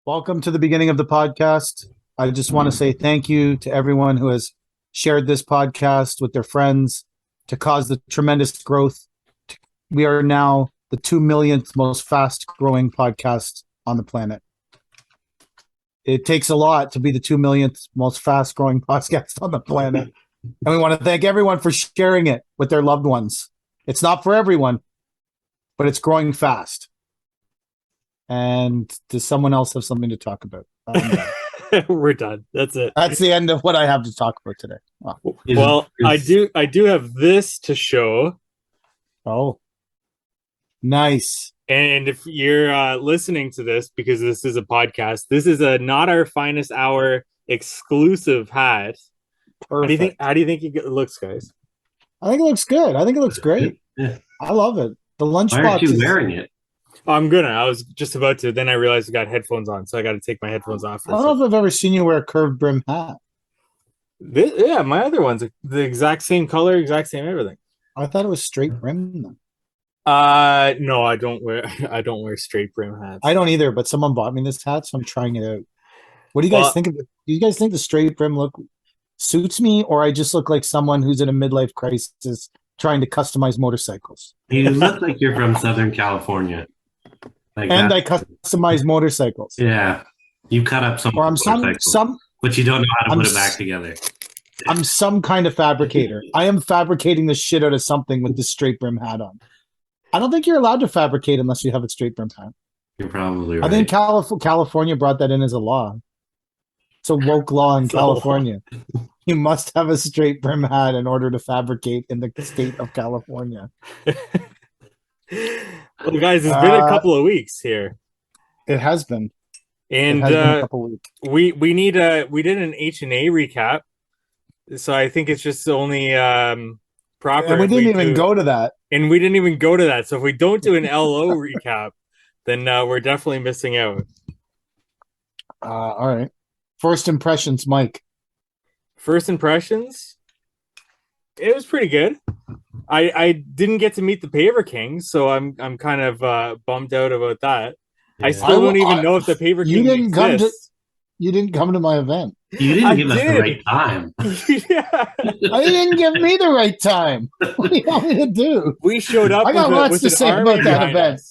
Welcome to the beginning of the podcast. I just want to say thank you to everyone who has shared this podcast with their friends to cause the tremendous growth. We are now the 2 millionth most fast growing podcast on the planet. It takes a lot to be the 2 millionth most fast growing podcast on the planet. And we want to thank everyone for sharing it with their loved ones. It's not for everyone, but it's growing fast. And does someone else have something to talk about? We're done. That's it. That's the end of what I have to talk about today. Oh, Well, I do have this to show. oh, nice. And if you're listening to this because this is a podcast, this is a Not Our Finest Hour exclusive hat. Perfect. How do you think it looks, guys? I think it looks good. I think it looks great. Yeah. I love it. The Why lunchbox aren't you is wearing it? I'm gonna. I was just about to. Then I realized I got headphones on, so I got to take my headphones off. I don't know if I've ever seen you wear a curved brim hat. Yeah, my other one's the exact same color, exact same everything. I thought it was straight brim. Then. No, I don't wear. I don't wear straight brim hats. I don't either, but someone bought me this hat, so I'm trying it out. What do you guys think of it? Do you guys think the straight brim look suits me, or I just look like someone who's in a midlife crisis trying to customize motorcycles? You look like you're from Southern California. And I customize motorcycles. Yeah. You cut up some or I'm but you don't know how to put it back together. I'm some kind of fabricator. I am fabricating the shit out of something with this straight brim hat on. I don't think you're allowed to fabricate unless you have a straight brim hat. You're probably right. I think California brought that in as a law. It's a woke law in California. You must have a straight brim hat in order to fabricate in the state of California. Well, guys, it's been a couple of weeks here. It has been. And a couple weeks. we did an H&A recap. So I think it's just only proper. And we didn't even go to that. And we didn't even go to that. So if we don't do an LO recap, then we're definitely missing out. All right. First impressions, Mike. First impressions? It was pretty good. I didn't get to meet the Paver King, so I'm kind of bummed out about that. Yeah. I still don't even know if the Paver King exists. You didn't come to my event. You didn't give us the right time. Yeah. You didn't give me the right time. What do you want me to do? We showed up. I got lots to say about that event.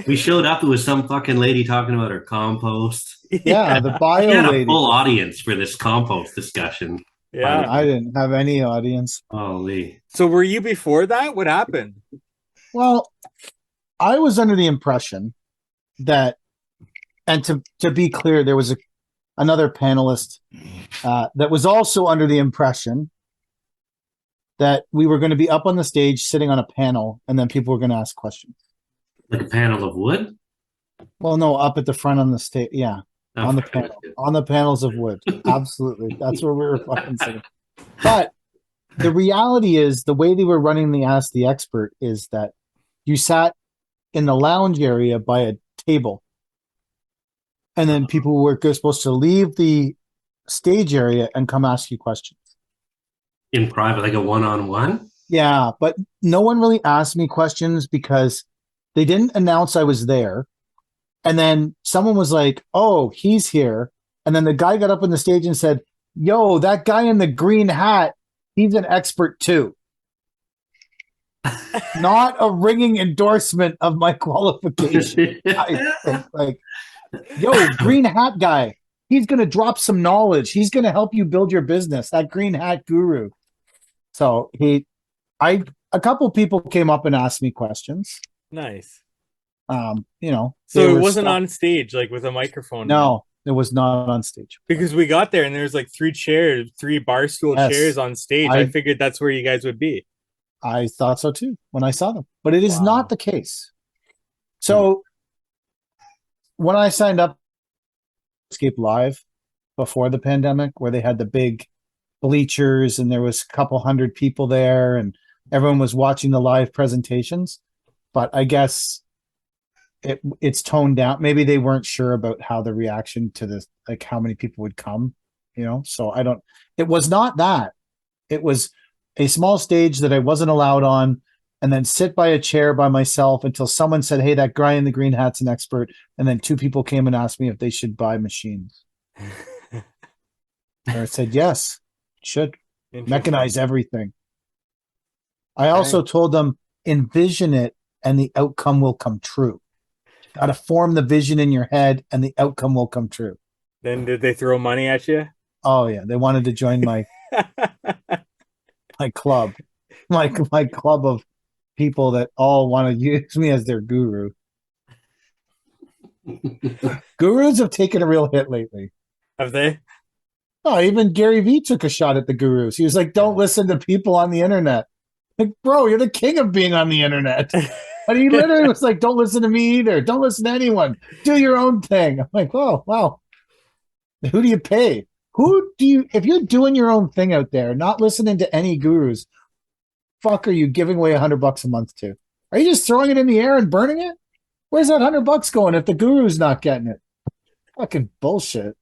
We showed up. There was some fucking lady talking about her compost. Yeah, the bio we had lady. A full audience for this compost discussion. Yeah, I didn't have any audience. Holy. So were you before that? What happened? Well, I was under the impression that, and to be clear, there was another panelist that was also under the impression that we were going to be up on the stage sitting on a panel and then people were going to ask questions. Like a panel of wood? Well, no, up at the front on the stage. Yeah. On the panel, on the panels of wood. Absolutely. That's where we were fucking sitting. But the reality is the way they were running the Ask the Expert is that you sat in the lounge area by a table. And then people were supposed to leave the stage area and come ask you questions. In private, like a one-on-one? Yeah, but no one really asked me questions because they didn't announce I was there. And then someone was like, oh, he's here. And then the guy got up on the stage and said, yo, that guy in the green hat, he's an expert too. Not a ringing endorsement of my qualification. Like, yo, green hat guy, he's going to drop some knowledge. He's going to help you build your business, that green hat guru. So a couple people came up and asked me questions. Nice. So it wasn't on stage, like with a microphone. No, it was not on stage. Because we got there and there's like three bar stool chairs on stage. I figured that's where you guys would be. I thought so too when I saw them, but it is not the case. So when I signed up Escape Live before the pandemic, where they had the big bleachers and there was a couple hundred people there and everyone was watching the live presentations, but I guess it's toned down. Maybe they weren't sure about how the reaction to this, like how many people would come, so it was not that. It was a small stage that I wasn't allowed on. and then sit by a chair by myself until someone said, "Hey, that guy in the green hat's an expert." And then two people came and asked me if they should buy machines. And I said, yes, should mechanize everything. I also told them, envision it and the outcome will come true. Got to form the vision in your head and the outcome will come true. Then did they throw money at you? Oh yeah, they wanted to join my club, my club of people that all want to use me as their guru. Gurus have taken a real hit lately. Have they? Oh, even Gary Vee took a shot at the gurus. He was like, "Don't listen to people on the internet." Like, bro, you're the king of being on the internet. And he literally was like, "Don't listen to me either. Don't listen to anyone. Do your own thing." I'm like, "Oh, wow. Who do you pay? If you're doing your own thing out there, not listening to any gurus, fuck are you giving away $100 a month to? Are you just throwing it in the air and burning it? Where's that $100 going if the guru's not getting it? Fucking bullshit.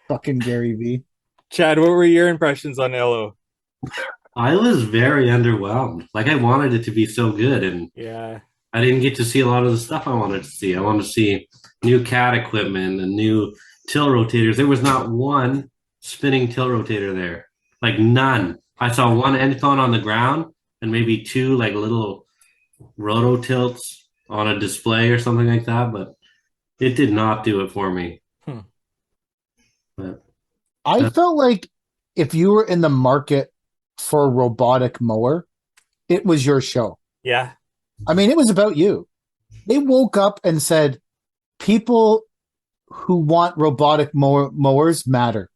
Fucking Gary Vee." Chad, what were your impressions on LO? I was very underwhelmed. Like, I wanted it to be so good, and Yeah. I didn't get to see a lot of the stuff I wanted to see. I wanted to see new cat equipment and new till rotators. There was not one spinning till rotator there. Like, none. I saw one end cone on the ground and maybe two like little roto tilts on a display or something like that, but it did not do it for me. But I felt like if you were in the market for a robotic mower, it was your show. Yeah. I mean, it was about you. They woke up and said, people who want robotic mowers matter.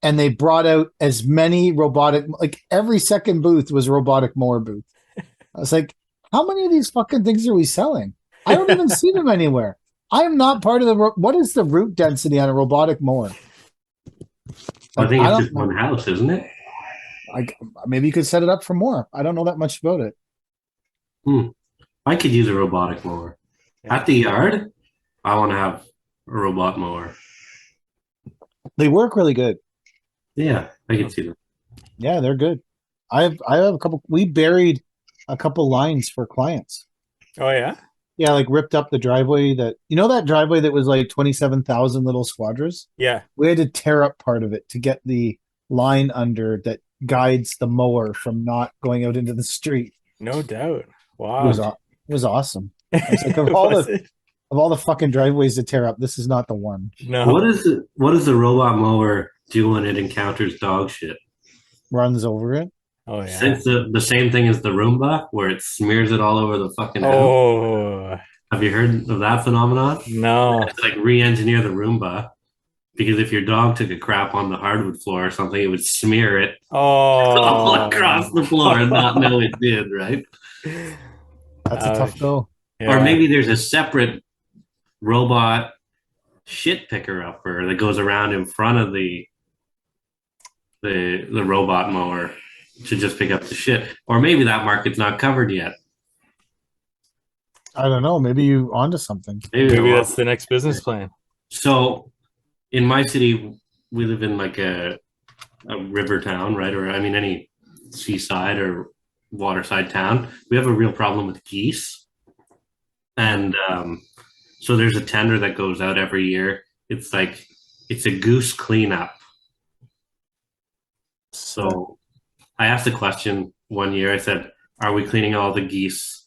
And they brought out as many robotic, like every second booth was a robotic mower booth. I was like, how many of these fucking things are we selling? I don't even see them anywhere. I am not part of what is the root density on a robotic mower? I think it's just one house, isn't it? Maybe you could set it up for more. I don't know that much about it. I could use a robotic mower. Yeah. At the yard, I want to have a robot mower. They work really good. Yeah, I can see them. Yeah, they're good. I have a couple. We buried a couple lines for clients. Oh yeah. Yeah, like ripped up the driveway that driveway that was like 27,000 little squadras. Yeah. We had to tear up part of it to get the line under that guides the mower from not going out into the street. No doubt. Wow. It was awesome. I was like, of all the fucking driveways to tear up, this is not the one. No. What is the robot mower do when it encounters dog shit? Runs over it. Oh yeah. It's the same thing as the Roomba, where it smears it all over the fucking house. Oh. Have you heard of that phenomenon? No. It's like re-engineer the Roomba, because if your dog took a crap on the hardwood floor or something, it would smear it all across the floor and not know it did, right? That's a tough go. Yeah. Or maybe there's a separate robot shit picker upper that goes around in front of the robot mower to just pick up the shit. Or maybe that market's not covered yet. I don't know. Maybe you onto something. Maybe that's the next business plan. So in my city, we live in like a river town, right? Or I mean, any seaside or waterside town. We have a real problem with geese. And so there's a tender that goes out every year. It's a goose cleanup. So I asked a question one year. I said, are we cleaning all the geese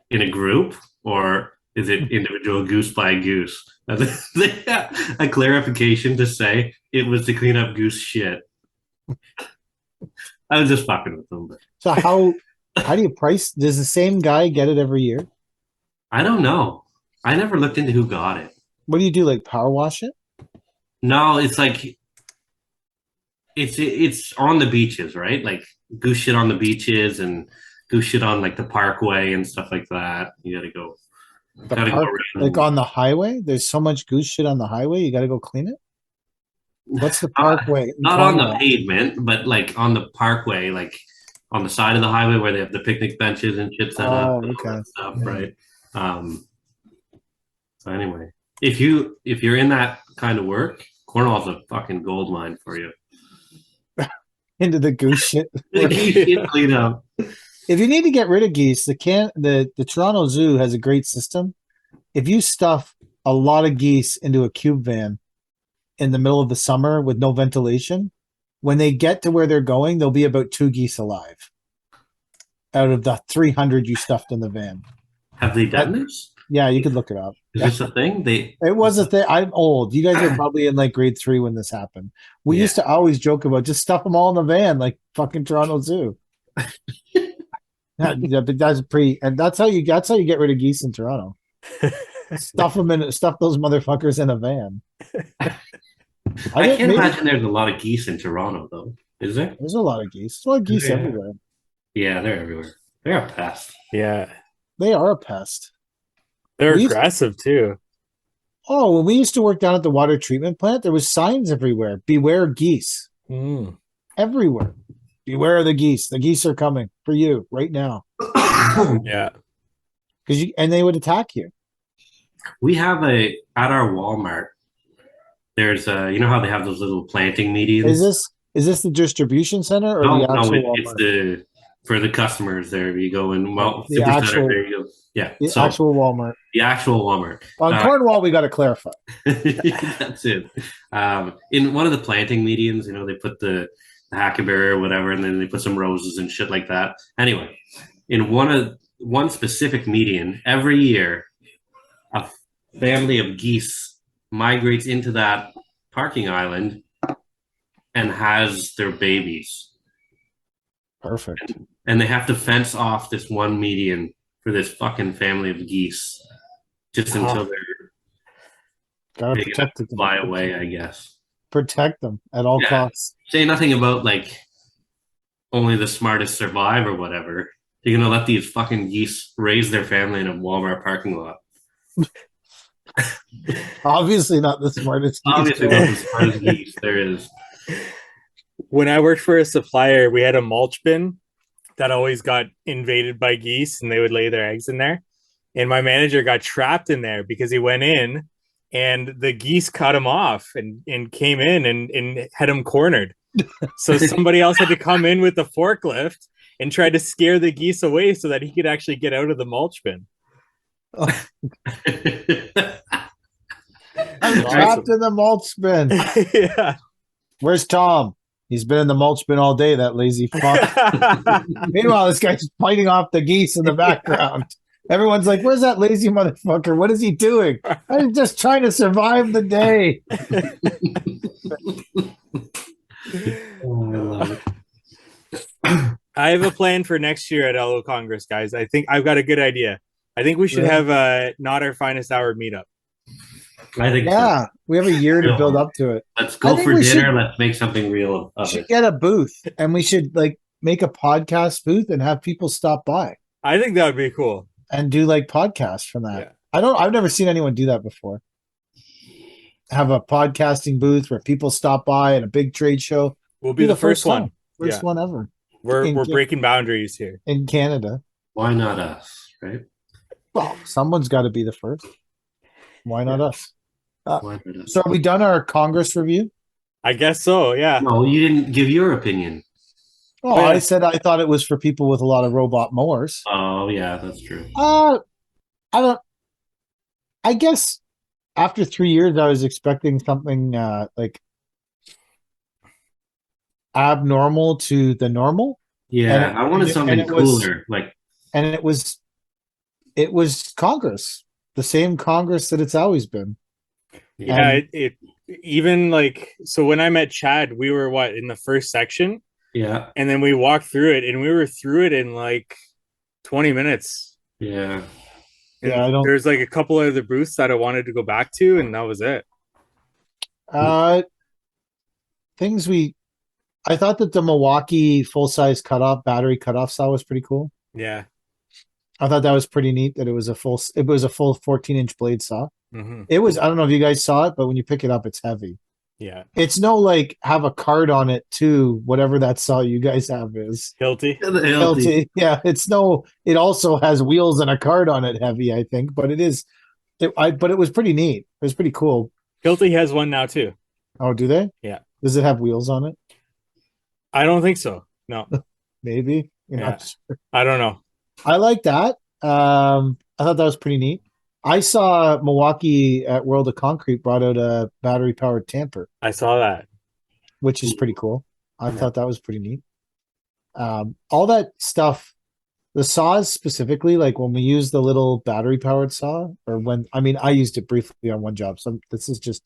in a group, or is it individual goose by goose? They had a clarification to say it was to clean up goose shit. I was just fucking with them. So how do you price? Does the same guy get it every year? I don't know. I never looked into who got it. What do you do? Like power wash it? No, it's like it's on the beaches, right? Like goose shit on the beaches and goose shit on like the parkway and stuff like that. You gotta go. Like on the highway? There's so much goose shit on the highway, you gotta go clean it? What's the parkway? Not on the pavement, but like on the parkway, like on the side of the highway where they have the picnic benches and shit set up. And all that stuff, right? So anyway, if you're in that kind of work, Cornwall's a fucking gold mine for you. Into the goose shit. Clean up. If you need to get rid of geese, the Toronto Zoo has a great system. If you stuff a lot of geese into a cube van in the middle of the summer with no ventilation, when they get to where they're going, there'll be about 2 geese alive out of the 300 you stuffed in the van. Have they done this? Yeah, you could look it up. Is this a thing? It was a thing. I'm old. You guys were probably in like grade 3 when this happened. We used to always joke about just stuff them all in the van, like fucking Toronto Zoo. Yeah, but that's how you get rid of geese in Toronto. Stuff those motherfuckers in a van. I can't imagine there's a lot of geese in Toronto, though. Is there? There's a lot of geese. There's a lot of geese everywhere. Yeah, they're everywhere. They're a pest. Yeah. They are a pest. They're aggressive too. Oh, when we used to work down at the water treatment plant, there was signs everywhere. Beware geese. Everywhere. Beware of the geese. The geese are coming for you right now. Yeah. And they would attack you. We have at our Walmart, there's you know how they have those little planting medians? Is this the distribution center or the actual Walmart? It's for the customers there. You go in, the actual, there you go. Yeah. The actual Walmart. The actual Walmart. On Cornwall, we got to clarify. That's it. In one of the planting medians, they put the hackberry or whatever, and then they put some roses and shit like that. Anyway, in one specific median, every year, a family of geese migrates into that parking island and has their babies. Perfect. And they have to fence off this one median for this fucking family of geese just until they're gotta protect them. Fly away, I guess. Protect them at all costs. Say nothing about like only the smartest survive or whatever. You're gonna let these fucking geese raise their family in a Walmart parking lot. Obviously not the smartest geese. Obviously not the smartest geese there is. When I worked for a supplier, we had a mulch bin that always got invaded by geese and they would lay their eggs in there. And my manager got trapped in there because he went in and the geese cut him off and came in and had him cornered. So somebody else had to come in with the forklift and try to scare the geese away so that he could actually get out of the mulch bin. I'm trapped in the mulch bin. Yeah. Where's Tom? He's been in the mulch bin all day, that lazy fuck. Meanwhile, this guy's fighting off the geese in the background. Everyone's like, where's that lazy motherfucker? What is he doing? I'm just trying to survive the day. Oh, I love it. I have a plan for next year at LO Congress, guys. I think I've got a good idea. I think we should have a Not Our Finest Hour meetup. I think so. We have a year to build up to it. Let's go for dinner. Let's make something real of it. Get a booth, and we should make a podcast booth and have people stop by. I think that would be cool. And do podcasts from that. Yeah. I've never seen anyone do that before. Have a podcasting booth where people stop by at a big trade show. We'll be the first one. First one ever. We're breaking boundaries here. In Canada. Why not us, right? Well, someone's got to be the first. Why not us? So have we done our Congress review? I guess so, yeah. No, you didn't give your opinion. Oh, I said I thought it was for people with a lot of robot mowers. Oh, yeah, that's true. I guess after 3 years, I was expecting something abnormal to the normal. Yeah, I wanted something cooler. And it was Congress, the same Congress that it's always been. Yeah, it even so when I met Chad, we were in the first section. Yeah. And then we walked through it and we were through it in 20 minutes. Yeah. And there's a couple of other booths that I wanted to go back to, and that was it. I thought that the Milwaukee full-size battery cutoff saw was pretty cool. Yeah. I thought that was pretty neat that it was a full 14-inch blade saw. Mm-hmm. It was, I don't know if you guys saw it, but when you pick it up, it's heavy. Yeah. It's no have a card on it too, whatever that saw you guys have is. Hilti. Hilti. Yeah. It also has wheels and a card on it heavy, I think, but but it was pretty neat. It was pretty cool. Hilti has one now too. Oh, do they? Yeah. Does it have wheels on it? I don't think so. No. Maybe. You're Yeah. not sure. I don't know. I like that. I thought that was pretty neat. I saw Milwaukee at World of Concrete brought out a battery powered tamper, I saw that. which is pretty cool. I Yeah. thought that was pretty neat. All that stuff, the saws specifically, like when we use the little battery powered saw, or when I used it briefly on one job. So this is just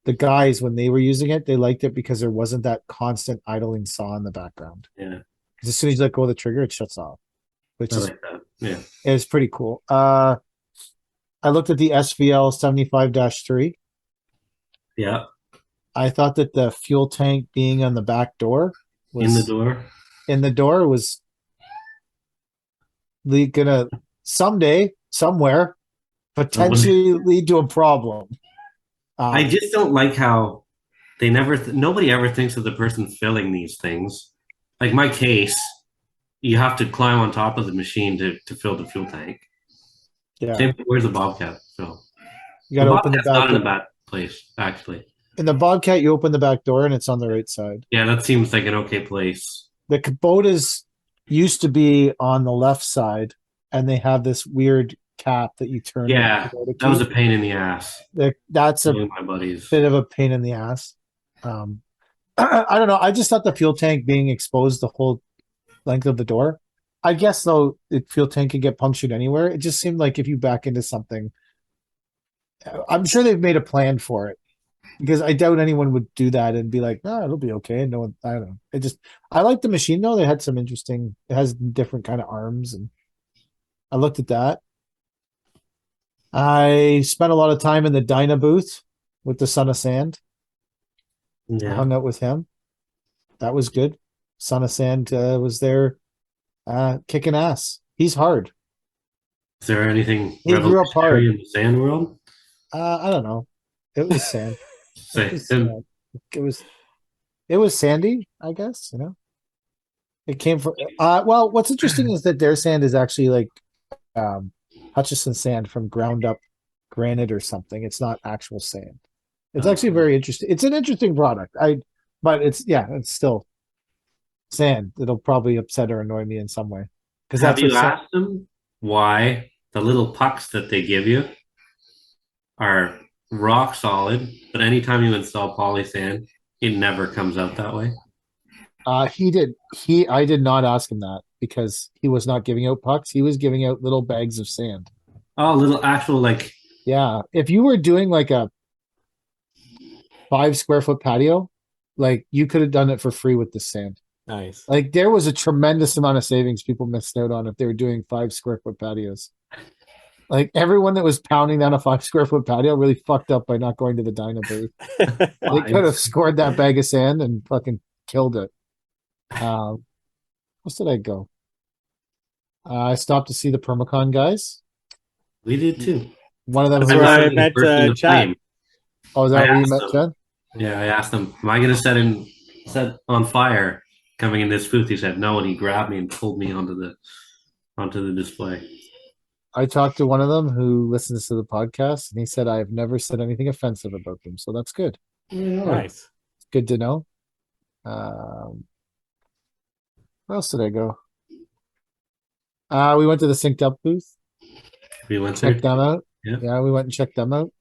the guys when they were using it, they liked it because there wasn't that constant idling saw in the background. Yeah, Because as soon as you let go of the trigger, it shuts off, which I is like that. Yeah, is pretty cool. I looked at the SVL 75-3. yeah. I thought that the fuel tank being on the back door In the was door. in the door was gonna someday, somewhere, potentially lead to a problem. I just don't like how they never. Nobody ever thinks of the person filling these things. Like my case, you have to climb on top of the machine to fill the fuel tank. Yeah, Same. Where's the Bobcat? Phil? you The got to open the Bobcat's not back. in a bad place, actually. In the Bobcat, you open the back door and it's on the right side. Yeah, that seems like an okay place. The Kubotas used to be on the left side, and they have this weird cap that you turn. Yeah, the Kubota that was a key. pain in the ass. That's a Knowing my buddies. bit of a pain in the ass. I don't know. I just thought the fuel tank being exposed the whole length of the door. I guess though, the fuel tank could get punctured anywhere. It just seemed like if you back into something, I'm sure they've made a plan for it because I doubt anyone would do that and be like, "No, it'll be okay." And no one, I don't know. I like the machine though. They had some interesting. It has different kind of arms, and I looked at that. I spent a lot of time in the Dyna booth with the Son of Sand. I Yeah. hung out with him. That was good. Son of Sand was there kicking ass. He's hard. Is there anything He grew up hard. revolutionary in the sand world? I don't know. It was sand. Say, It was sand. It was sandy, I guess, you know. It came from well, what's interesting is that their sand is actually like Hutchison sand from ground up granite or something. It's not actual sand. It's actually very interesting. It's an interesting product. But it's still sand. It'll probably upset or annoy me in some way. Because have that's you what sand, asked them why the little pucks that they give you are rock solid, but anytime you install poly sand, it never comes out that way? I did not ask him that because he was not giving out pucks. He was giving out little bags of sand. Oh, little actual like Yeah. If you were doing like a 5 square foot patio, like you could have done it for free with the sand. Nice. Like there was a tremendous amount of savings people missed out on if they were doing 5 square foot patios. Like everyone that was pounding down a 5 square foot patio really fucked up by not going to the Dyna booth. They could have scored that bag of sand and fucking killed it. Where did I go? I stopped to see the Permacon guys. we did too. One of them. That's who where was- I met Bursting the Chad. flame. Oh, is I that where you asked met them. Chad? Yeah, I asked him, "Am I going to set on fire coming in this booth?" He said no, and he grabbed me and pulled me onto the display. I talked to one of them who listens to the podcast, and he said I've never said anything offensive about them, so that's good. Nice. It's good to know. Where else did I go? We went to the Synced Up booth. We went there. Checked them out. Yeah. Yeah, we went and checked them out.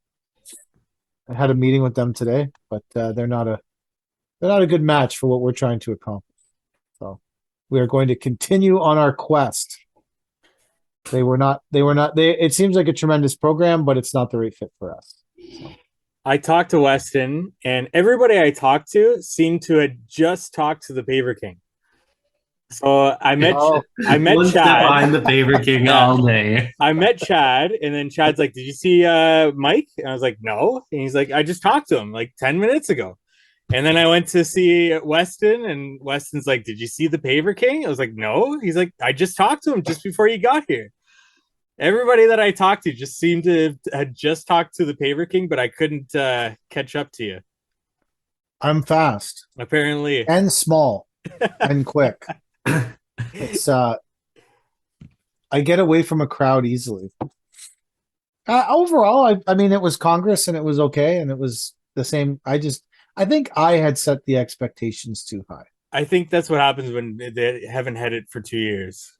I had a meeting with them today, but they're not a good match for what we're trying to accomplish. So we are going to continue on our quest. It seems like a tremendous program, but it's not the right fit for us. So. I talked to Weston, and everybody I talked to seemed to have just talked to the Paver King. So I met One step Chad. behind the Paver King all day. I met Chad, and then Chad's like, "Did you see Mike?" And I was like, "No." And he's like, "I just talked to him like 10 minutes ago." And then I went to see Weston, and Weston's like, "Did you see the Paver King?" I was like, "No." He's like, "I just talked to him just before you got here." Everybody that I talked to just seemed to have just talked to the Paver King, but I couldn't catch up to you. I'm fast Apparently, and small and quick. It's I get away from a crowd easily. Overall, I mean, it was Congress and it was okay, and it was the same. I think I had set the expectations too high. I think that's what happens when they haven't had it for 2 years.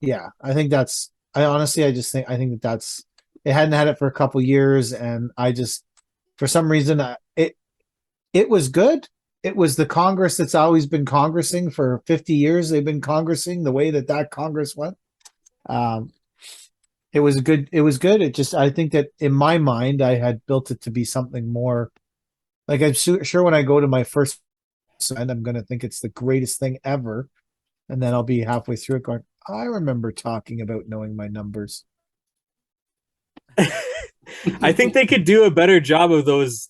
Yeah, I think that's. I honestly, I think that that's. It hadn't had it for a couple years, and I just, for some reason, it was good. It was the Congress that's always been Congressing for 50 years. They've been Congressing the way that Congress went. Um, it was good. It was good. It just, I think that in my mind, I had built it to be something more. Like I'm sure when I go to my first end, I'm going to think it's the greatest thing ever, and then I'll be halfway through it going, I remember talking about knowing my numbers. I think they could do a better job of those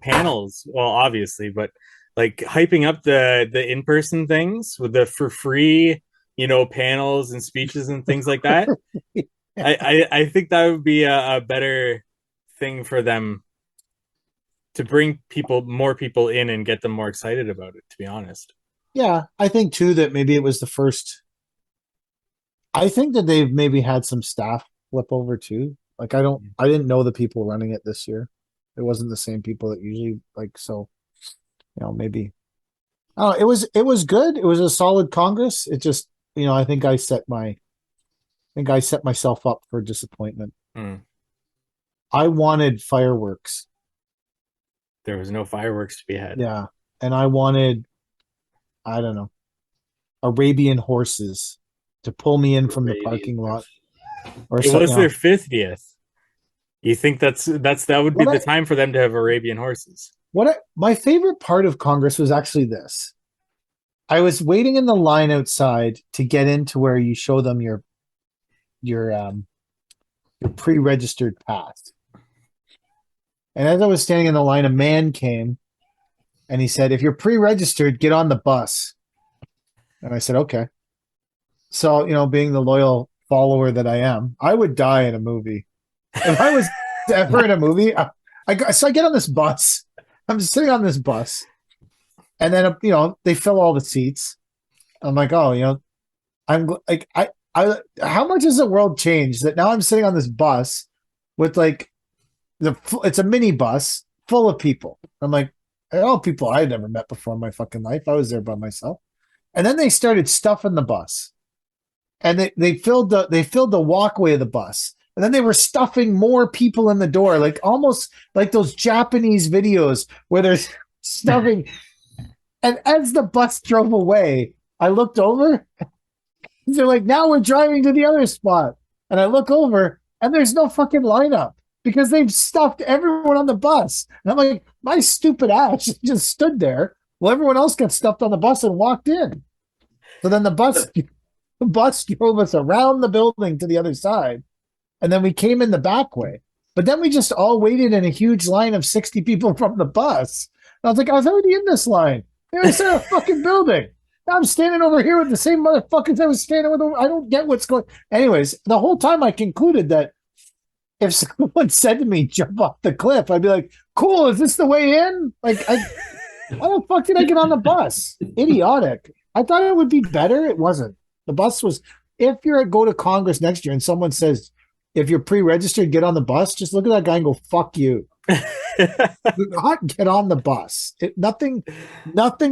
panels. Well, obviously, but like hyping up the in-person things with the for free, panels and speeches and things like that. I think that would be a better thing for them to bring more people in and get them more excited about it, to be honest. Yeah, I think too that maybe it was the first. I think that they've maybe had some staff flip over too. Like I didn't know the people running it this year. It wasn't the same people that usually so, maybe. Oh, it was good. It was a solid Congress. It just, I think I set myself up for disappointment. I wanted fireworks. There was no fireworks to be had. Yeah. And I wanted, I don't know, Arabian horses to pull me in from the parking lot. Or it was their 50th. You think that would be the time for them to have Arabian horses? My favorite part of Congress was actually this. I was waiting in the line outside to get into where you show them your pre-registered pass. And as I was standing in the line, a man came and he said, "If you're pre-registered, get on the bus." And I said, "Okay." So, being the loyal follower that I am, I would die in a movie. If I was ever in a movie, so I get on this bus. I'm just sitting on this bus. And then, they fill all the seats. I'm like, oh, I'm like, how much has the world changed that now I'm sitting on this bus with it's a mini bus full of people. I'm like, all people I had never met before in my fucking life. I was there by myself. And then they started stuffing the bus. And they filled the walkway of the bus. And then they were stuffing more people in the door, like almost like those Japanese videos where they're stuffing. And as the bus drove away, I looked over. They're like, now we're driving to the other spot. And I look over and there's no fucking lineup because they've stuffed everyone on the bus. And I'm like, my stupid ass just stood there while everyone else got stuffed on the bus and walked in. So then the bus drove us around the building to the other side. And then we came in the back way. But then we just all waited in a huge line of 60 people from the bus. And I was like, I was already in this line. They're inside a fucking building. Now I'm standing over here with the same motherfuckers I was standing with. I don't get what's going. Anyways, the whole time I concluded that if someone said to me, "Jump off the cliff," I'd be like, "Cool, is this the way in?" Like, how the fuck did I get on the bus? Idiotic. I thought it would be better. It wasn't. The bus was. If you're go to Congress next year and someone says, "If you're pre-registered, get on the bus," just look at that guy and go, "Fuck you." Do not get on the bus. Nothing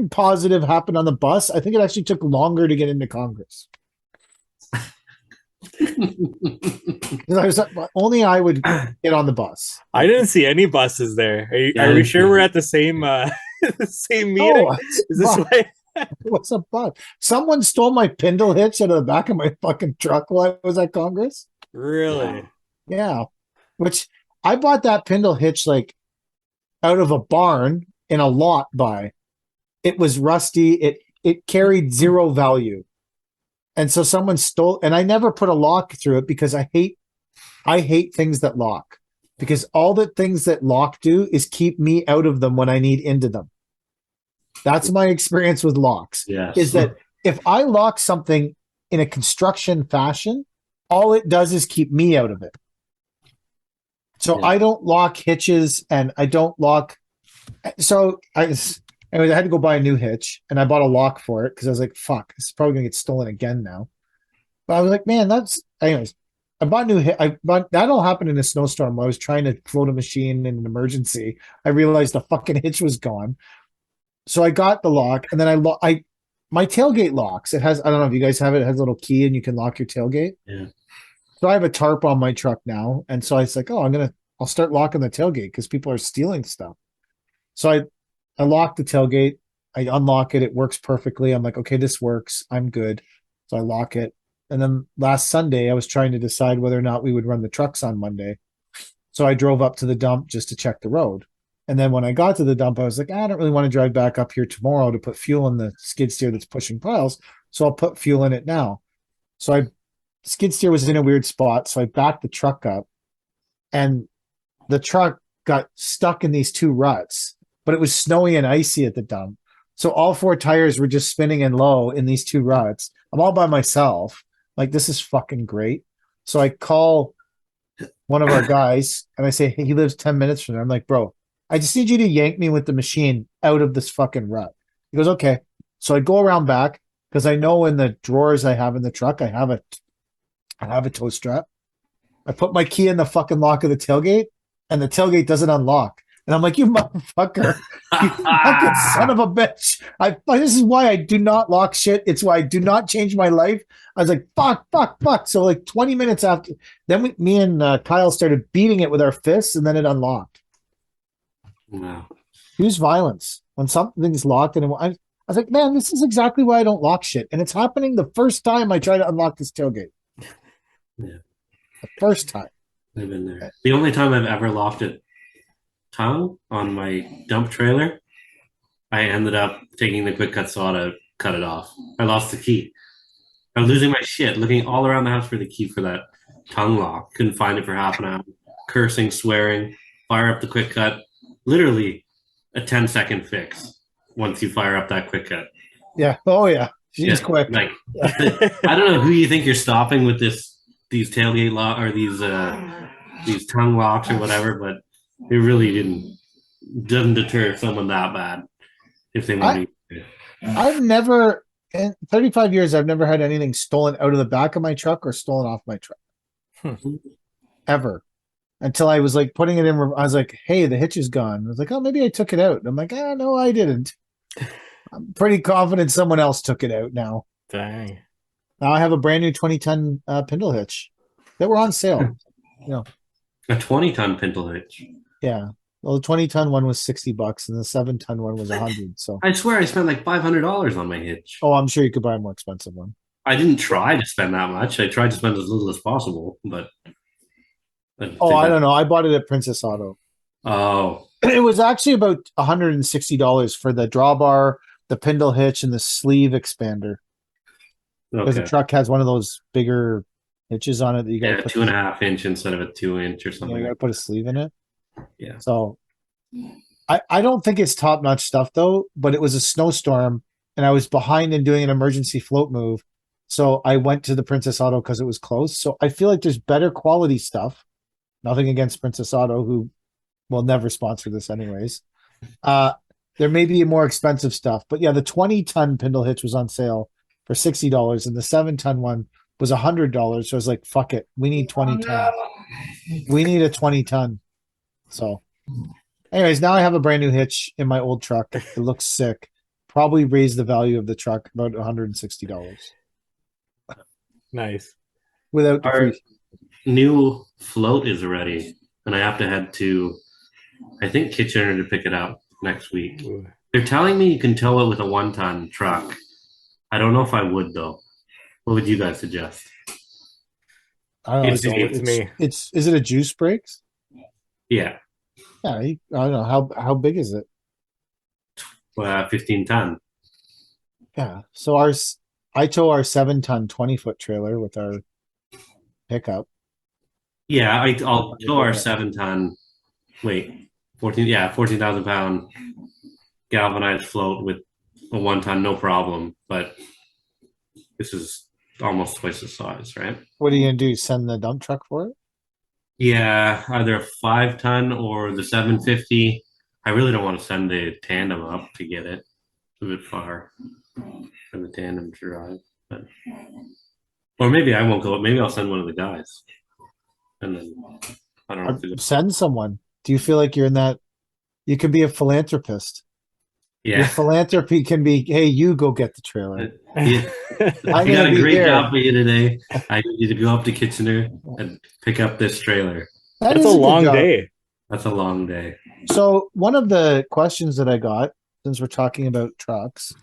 positive happened on the bus. I think it actually took longer to get into Congress. Only I would get on the bus. I didn't see any buses there. Are we sure we're at the same the same meeting? No, is this why? What's a bus? Someone stole my Pindle hitch out of the back of my fucking truck while I was at Congress. Really? Yeah. Which I bought that Pindle hitch out of a barn in a lot by. It was rusty. It carried zero value. And so someone stole, and I never put a lock through it because I hate things that lock. Because all the things that lock do is keep me out of them when I need into them. That's my experience with locks. Yes. Is that if I lock something in a construction fashion, all it does is keep me out of it. So yeah. I don't lock hitches and I don't lock. So anyways, I had to go buy a new hitch and I bought a lock for it because I was like, fuck, this is probably going to get stolen again now. But I was like, man, anyways, I bought a new hitch. That all happened in a snowstorm while I was trying to float a machine in an emergency. I realized the fucking hitch was gone. so I got the lock, and then my tailgate locks. It has, I don't know if you guys have it. It has a little key, and you can lock your tailgate. Yeah. So I have a tarp on my truck now, and so I was like, oh, I'll start locking the tailgate because people are stealing stuff. So I lock the tailgate. I unlock it. It works perfectly. I'm like, okay, this works. I'm good. So I lock it. And then last Sunday, I was trying to decide whether or not we would run the trucks on Monday. So I drove up to the dump just to check the road. And then when I got to the dump, I was like, I don't really want to drive back up here tomorrow to put fuel in the skid steer that's pushing piles. So I'll put fuel in it now. So skid steer was in a weird spot. So I backed the truck up, and the truck got stuck in these two ruts, but it was snowy and icy at the dump. So all four tires were just spinning in low in these two ruts. I'm all by myself. Like, this is fucking great. So I call one of our guys and I say, hey, he lives 10 minutes from there. I'm like, bro, I just need you to yank me with the machine out of this fucking rut. He goes, okay. So I go around back because I know in the drawers I have in the truck, I have a tow strap. I put my key in the fucking lock of the tailgate, and the tailgate doesn't unlock. And I'm like, you motherfucker, you fucking son of a bitch. This is why I do not lock shit. It's why I do not change my life. I was like, fuck. So like 20 minutes after, then me and Kyle started beating it with our fists, and then it unlocked. Wow. Use violence when something's locked. And I was like, man, this is exactly why I don't lock shit. And it's happening the first time I try to unlock this tailgate. Yeah. The first time. I've been there. The only time I've ever locked it tongue on my dump trailer, I ended up taking the quick cut saw to cut it off. I lost the key. I was losing my shit, looking all around the house for the key for that tongue lock. Couldn't find it for half an hour. Cursing, swearing, fire up the quick cut. Literally a 10-second fix once you fire up that quick cut. Yeah. Oh yeah. She's quick. Like, I don't know who you think you're stopping with these tailgate lock or these tongue locks or whatever, but it really doesn't deter someone that bad if they want to. I've never in 35 years I've never had anything stolen out of the back of my truck or stolen off my truck. Ever. Until I was like putting it in, I was like, hey, the hitch is gone. I was like, oh, maybe I took it out. And I'm like, no, I didn't. I'm pretty confident someone else took it out now. Dang. Now I have a brand new 20-ton Pindle hitch that were on sale. A 20-ton Pintle hitch. Yeah. Well, the 20-ton one was $60 and the 7-ton one was $100. So I swear I spent like $500 on my hitch. oh, I'm sure you could buy a more expensive one. I didn't try to spend that much. I tried to spend as little as possible, but I don't know. I bought it at Princess Auto. Oh. It was actually about $160 for the drawbar, the Pindle hitch, and the sleeve expander. Because the truck has one of those bigger hitches on it that you got to put 2.5 inch instead of a 2 inch or something. You got to put a sleeve in it. Yeah. So I don't think it's top notch stuff though, but it was a snowstorm and I was behind in doing an emergency float move. So I went to the Princess Auto because it was close. So I feel like there's better quality stuff. Nothing against Princess Auto, who will never sponsor this anyways. There may be more expensive stuff, but yeah, the 20-ton Pindle hitch was on sale for $60 and the 7-ton one was $100. So I was like, fuck it. We need 20-ton. We need a 20-ton. So anyways, now I have a brand new hitch in my old truck. It looks sick. Probably raised the value of the truck about $160. Nice. Without the free. New float is ready, and I have to head to, I think, Kitchener to pick it up next week. Ooh. They're telling me you can tow it with a 1-ton truck. I don't know if I would though. What would you guys suggest? I don't know. Is it a juice brakes? Yeah. Yeah. I don't know how big is it? 15 ton. Yeah. So I tow our 7-ton 20-foot trailer with our pickup. Yeah, I'll tow our 7-ton. Wait, 14,000 pound galvanized float with a 1-ton, no problem. But this is almost twice the size, right? What are you gonna do? Send the dump truck for it? Yeah, either a 5-ton or the 750. I really don't want to send the tandem up to get it. It's a bit far for the tandem to drive. But... Or maybe I won't go. Maybe I'll send one of the guys. And then I don't know. Send someone. Do you feel like you're in that? You could be a philanthropist. Your Yeah. philanthropy can be, hey, you go get the trailer. Yeah. I'm I got gonna a be great here. job for you today. I need you to go up to Kitchener and pick up this trailer. That That's a is good long job. day. That's a long day. So one of the questions that I got, since we're talking about trucks,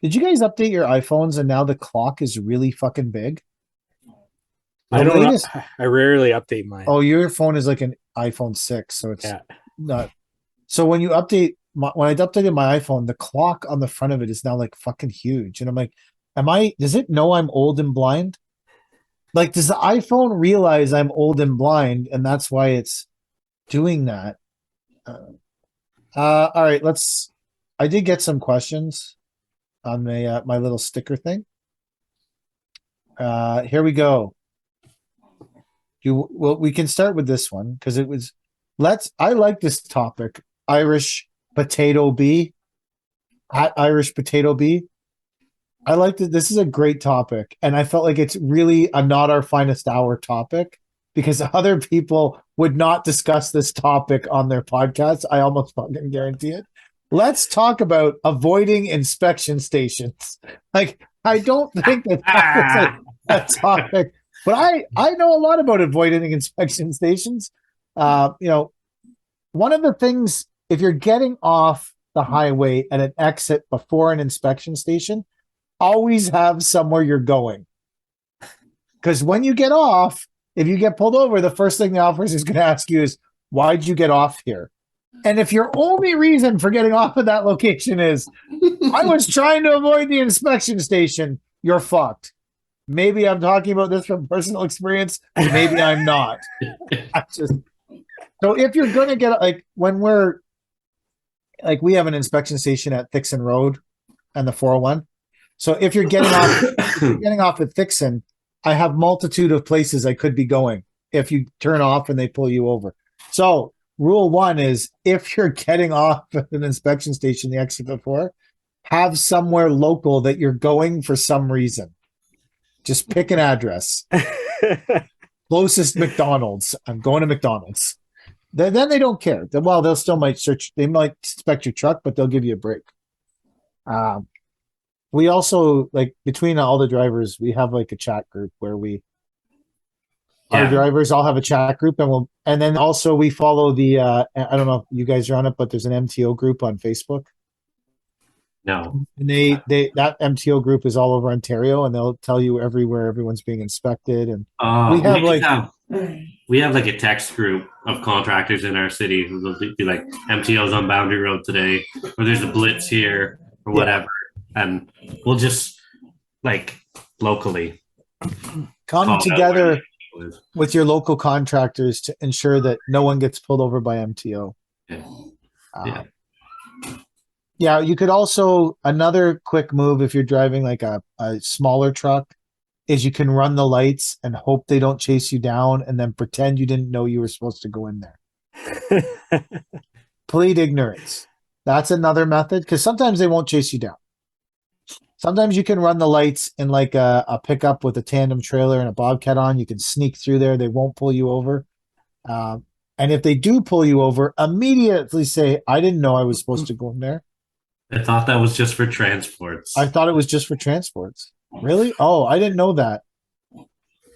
did you guys update your iPhones and now the clock is really fucking big? The I don't know. latest. I rarely update mine. Oh, your phone is like an iPhone 6, so it's Yeah. not. So when you update, when I updated my iPhone, the clock on the front of it is now like fucking huge, and I'm like, does it know I'm old and blind? Like, does the iPhone realize I'm old and blind, and that's why it's doing that? All right, I did get some questions on my little sticker thing. Here we go. Well, we can start with this one because it was. I like this topic. Irish potato bee. Irish potato bee. I like that. This is a great topic, and I felt like it's really a not our finest hour topic because other people would not discuss this topic on their podcasts. I almost fucking guarantee it. Let's talk about avoiding inspection stations. Like, I don't think that was a topic, but I know a lot about avoiding inspection stations. One of the things, if you're getting off the highway at an exit before an inspection station, always have somewhere you're going. Because when you get off, if you get pulled over, the first thing the officer is going to ask you is, why'd you get off here? And if your only reason for getting off at that location is, I was trying to avoid the inspection station, you're fucked. Maybe I'm talking about this from personal experience. Maybe I'm not. So if you're going to get, like, when we're, like, we have an inspection station at Thixon Road and the 401. So if you're getting off at Thixon, I have multitude of places I could be going if you turn off and they pull you over. So rule one is, if you're getting off at an inspection station, the exit before, have somewhere local that you're going for some reason. Just pick an address. Closest McDonald's. I'm going to McDonald's. Then they don't care. Well, they'll still might search. They might inspect your truck, but they'll give you a break. We also, like, between all the drivers, we have like a chat group where our drivers all have a chat group, and then also we follow the I don't know if you guys are on it, but there's an MTO group on Facebook. No. And that MTO group is all over Ontario, and they'll tell you everywhere everyone's being inspected. And we have like a text group of contractors in our city who will be like, MTO's on Boundary Road today, or there's a blitz here, or whatever. And we'll just, like, locally come together with your local contractors to ensure that no one gets pulled over by MTO. Yeah, you could also, another quick move if you're driving like a smaller truck, is you can run the lights and hope they don't chase you down, and then pretend you didn't know you were supposed to go in there. Plead ignorance. That's another method, because sometimes they won't chase you down. Sometimes you can run the lights in like a pickup with a tandem trailer and a Bobcat on. You can sneak through there. They won't pull you over. And if they do pull you over, immediately say, I didn't know I was supposed to go in there. I thought that was just for transports. I thought it was just for transports. Really? Oh, I didn't know that.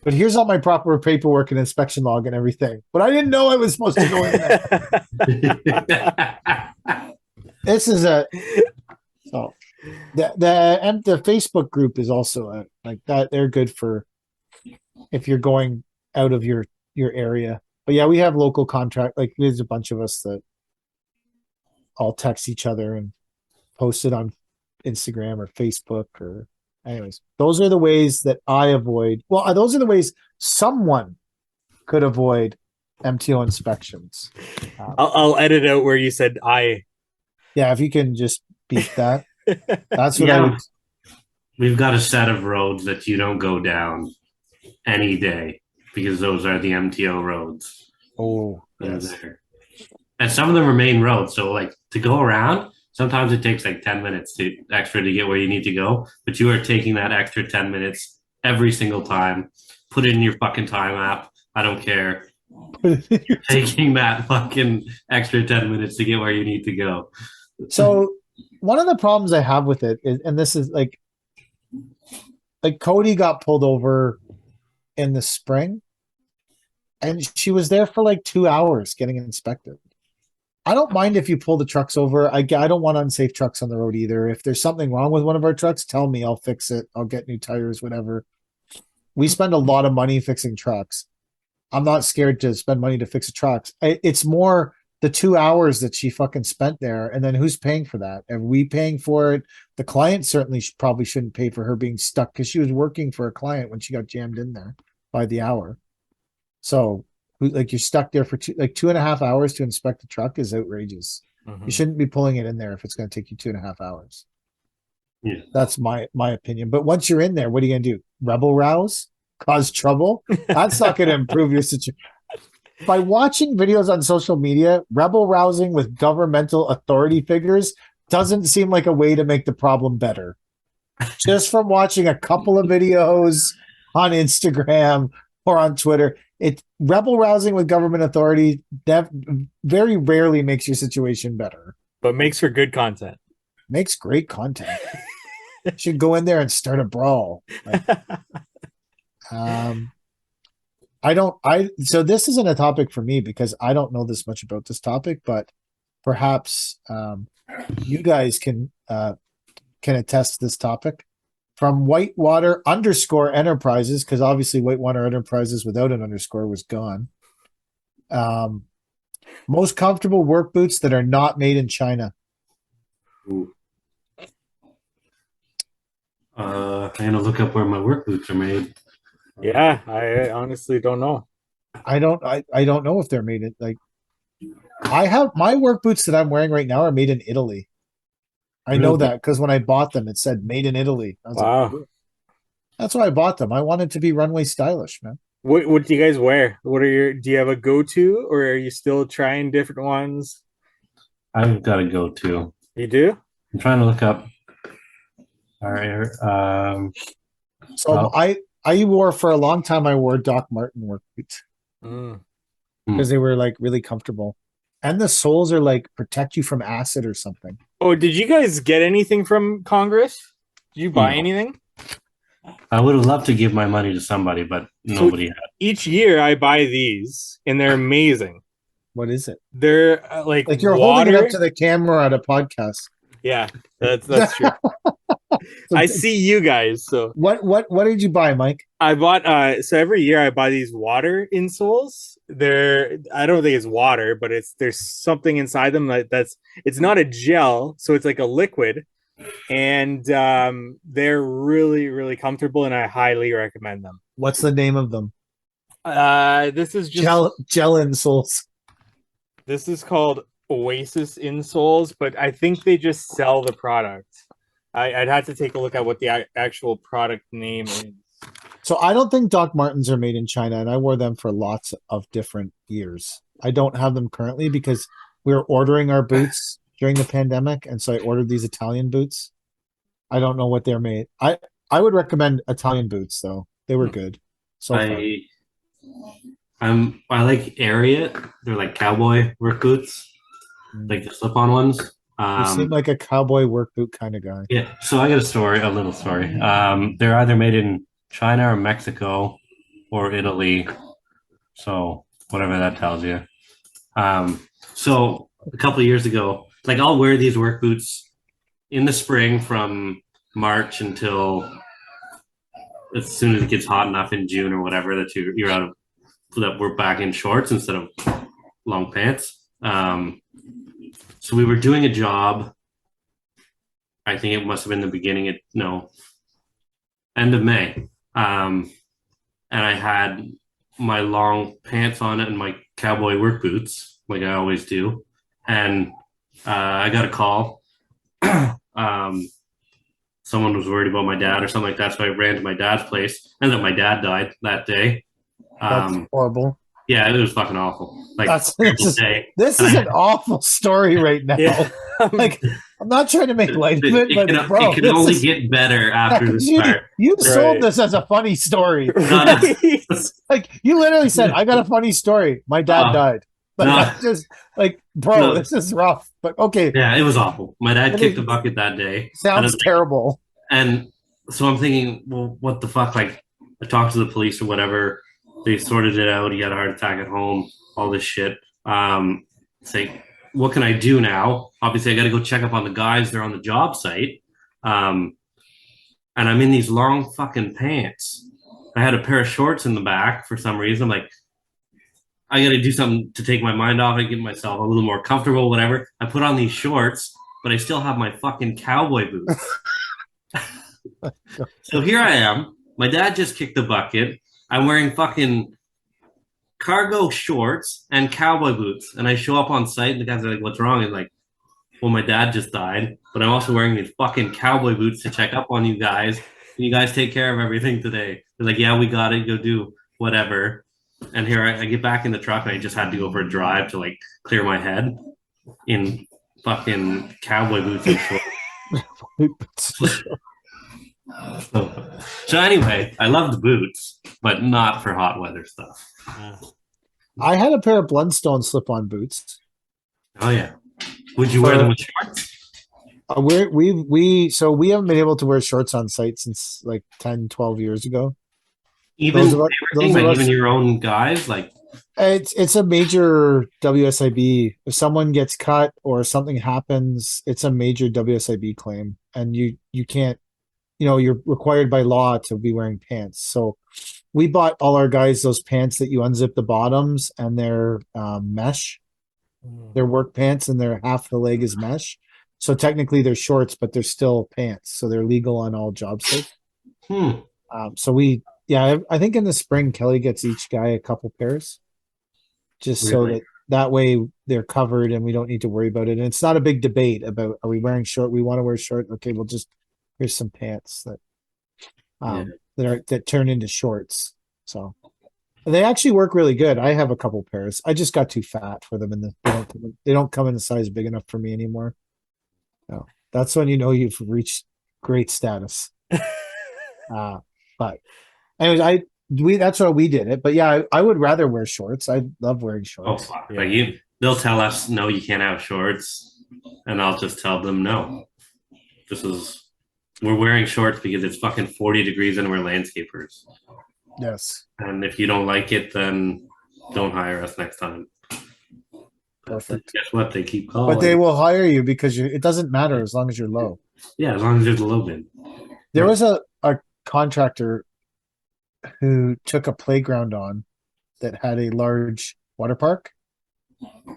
But here's all my proper paperwork and inspection log and everything. But I didn't know I was supposed to go in there. This is so the Facebook group is also like that. They're good for if you're going out of your area. But yeah, we have local contract. Like, there's a bunch of us that all text each other and post it on Instagram or Facebook or anyways. Those are the ways that I avoid. Well, those are the ways someone could avoid MTO inspections. I'll edit out where you said I. Yeah, if you can just beat that. That's what I would. We've got a set of roads that you don't go down any day because those are the MTO roads. Oh, yes. And some of them are main roads. So, like, to go around, sometimes it takes like 10 minutes extra to get where you need to go. But you are taking that extra 10 minutes every single time. Put it in your fucking time app. I don't care. Taking that fucking extra 10 minutes to get where you need to go. So one of the problems I have with it is, and this is like Cody got pulled over in the spring, and she was there for like 2 hours getting inspected. I don't mind if you pull the trucks over. I don't want unsafe trucks on the road either. If there's something wrong with one of our trucks, tell me. I'll fix it. I'll get new tires, whatever. We spend a lot of money fixing trucks. I'm not scared to spend money to fix a truck. It's more the 2 hours that she fucking spent there, and then who's paying for that? Are we paying for it? The client certainly probably shouldn't pay for her being stuck because she was working for a client when she got jammed in there by the hour. So, like, you're stuck there for 2.5 hours to inspect a truck is outrageous. You shouldn't be pulling it in there if it's going to take you 2.5 hours. Yeah. That's my opinion. But once you're in there, what are you going to do? Rebel rouse? Cause trouble? That's not going to improve your situation. By watching videos on social media, rebel rousing with governmental authority figures doesn't seem like a way to make the problem better. Just from watching a couple of videos on Instagram or on Twitter, rebel rousing with government authority that very rarely makes your situation better. But makes for good content. Makes great content. Should go in there and start a brawl. So this isn't a topic for me because I don't know this much about this topic, but perhaps you guys can attest to this topic from Whitewater _ Enterprises, because obviously Whitewater Enterprises without an underscore was gone. Most comfortable work boots that are not made in China. I'm gonna look up where my work boots are made. Yeah, I honestly don't know. I don't know if they're made in I have my work boots that I'm wearing right now are made in Italy. I know that because when I bought them, it said made in Italy. I was like, that's why I bought them. I wanted to be runway stylish, man. What do you guys wear? Do you have a go-to, or are you still trying different ones? I've got a go-to. You do? I'm trying to look up. All right. I wore for a long time. I wore Doc Marten work boots because they were like really comfortable, and the soles are like protect you from acid or something. Oh, did you guys get anything from Congress? Did you buy anything? I would have loved to give my money to somebody, but nobody had. Each year I buy these, and they're amazing. What is it? They're like you're holding it up to the camera at a podcast. Yeah, that's true. I see you guys. So what did you buy, Mike? I bought so every year I buy these water insoles. I don't think it's water, but there's something inside them it's not a gel, so it's like a liquid, and they're really, really comfortable, and I highly recommend them. What's the name of them? This is just gel insoles. This is called Oasis insoles, but I think they just sell the product. I'd have to take a look at what the actual product name is. So I don't think Doc Martens are made in China, and I wore them for lots of different years. I don't have them currently because we were ordering our boots during the pandemic, and so I ordered these Italian boots. I don't know what they're made. I would recommend Italian boots though. They were good. So I like Ariat. They're like cowboy work boots, like the slip-on ones. You seem like a cowboy work boot kind of guy. Yeah. So I got a little story. They're either made in China or Mexico or Italy. So whatever that tells you. So a couple of years ago, like I'll wear these work boots in the spring from March until as soon as it gets hot enough in June or whatever that you're out of, that we're back in shorts instead of long pants. So we were doing a job. I think it must have been the beginning end of May. And I had my long pants on it and my cowboy work boots, like I always do. And I got a call. Someone was worried about my dad or something like that, so I ran to my dad's place. And then my dad died that day. That's horrible. Yeah, it was fucking awful. Like this is an awful story right now. Yeah. Like, I'm not trying to make light of it, but bro, it can only get better after the start. You sold this as a funny story. Like you literally said, "I got a funny story. My dad died." But just like, bro, this is rough. But okay. Yeah, it was awful. my dad kicked the bucket that day. Sounds terrible. And so I'm thinking, well, what the fuck? Like, I talked to the police or whatever. They sorted it out. He had a heart attack at home. All this shit. Say, what can I do now? Obviously, I got to go check up on the guys. They're on the job site. And I'm in these long fucking pants. I had a pair of shorts in the back for some reason. I'm like, I got to do something to take my mind off and get myself a little more comfortable, whatever. I put on these shorts, but I still have my fucking cowboy boots. So here I am. My dad just kicked the bucket. I'm wearing fucking cargo shorts and cowboy boots. And I show up on site and the guys are like, what's wrong? And like, well, my dad just died, but I'm also wearing these fucking cowboy boots to check up on you guys. Can you guys take care of everything today? They're like, yeah, we got it. Go do whatever. And here I get back in the truck and I just had to go for a drive to like clear my head in fucking cowboy boots and shorts. So anyway, I love the boots, but not for hot weather stuff. I had a pair of Blundstone slip-on boots. Oh yeah. Would you wear them with shorts? We haven't been able to wear shorts on site since like 10, 12 years ago. Even your own guys, like it's a major WSIB. If someone gets cut or something happens, it's a major WSIB claim, and you can't. You're required by law to be wearing pants. So we bought all our guys those pants that you unzip the bottoms and they're mesh. They're work pants and they're half the leg is mesh. So technically they're shorts, but they're still pants. So they're legal on all job sites. I think in the spring, Kelly gets each guy a couple pairs just so that way they're covered and we don't need to worry about it. And it's not a big debate about, are we wearing short? We want to wear short. Okay, we'll just, here's some pants that turn into shorts. So and they actually work really good. I have a couple pairs. I just got too fat for them, and they don't come in a size big enough for me anymore. No, that's when you know you've reached great status. But anyways, that's why we did it. But yeah, I would rather wear shorts. I love wearing shorts. Oh, like they'll tell us no, you can't have shorts, and I'll just tell them no. We're wearing shorts because it's fucking 40 degrees and we're landscapers. Yes. And if you don't like it, then don't hire us next time. Perfect. Guess what? They keep calling. But they will hire you because it doesn't matter as long as you're low. Yeah, as long as there's a low bid. There was a contractor who took a playground on that had a large water park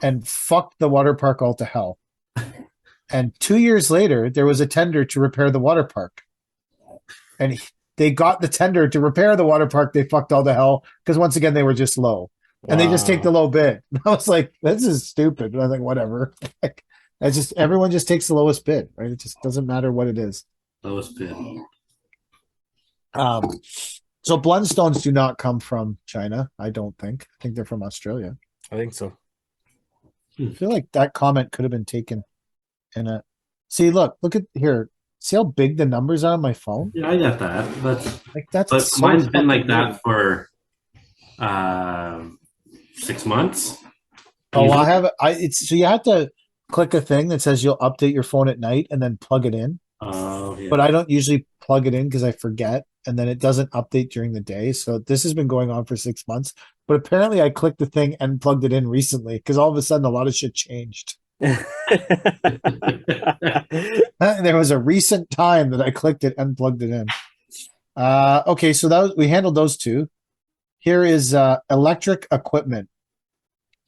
and fucked the water park all to hell. And 2 years later, there was a tender to repair the water park. And they got the tender to repair the water park. They fucked all to hell because once again, they were just low. And they just take the low bid. And I was like, this is stupid. And I was like, whatever. Everyone just takes the lowest bid, right? It just doesn't matter what it is. Lowest bid. So Blundstones do not come from China, I don't think. I think they're from Australia. I think so. I feel like that comment could have been taken in a... See, look at here. See how big the numbers are on my phone? Yeah, I got that. But so mine's been like weird. that for 6 months. Oh, well, so you have to click a thing that says you'll update your phone at night and then plug it in. Oh, yeah. But I don't usually plug it in because I forget, and then it doesn't update during the day. So this has been going on for 6 months. But apparently I clicked the thing and plugged it in recently because all of a sudden a lot of shit changed. There was a recent time that I clicked it and plugged it in. Okay, so we handled those two. Here is electric equipment.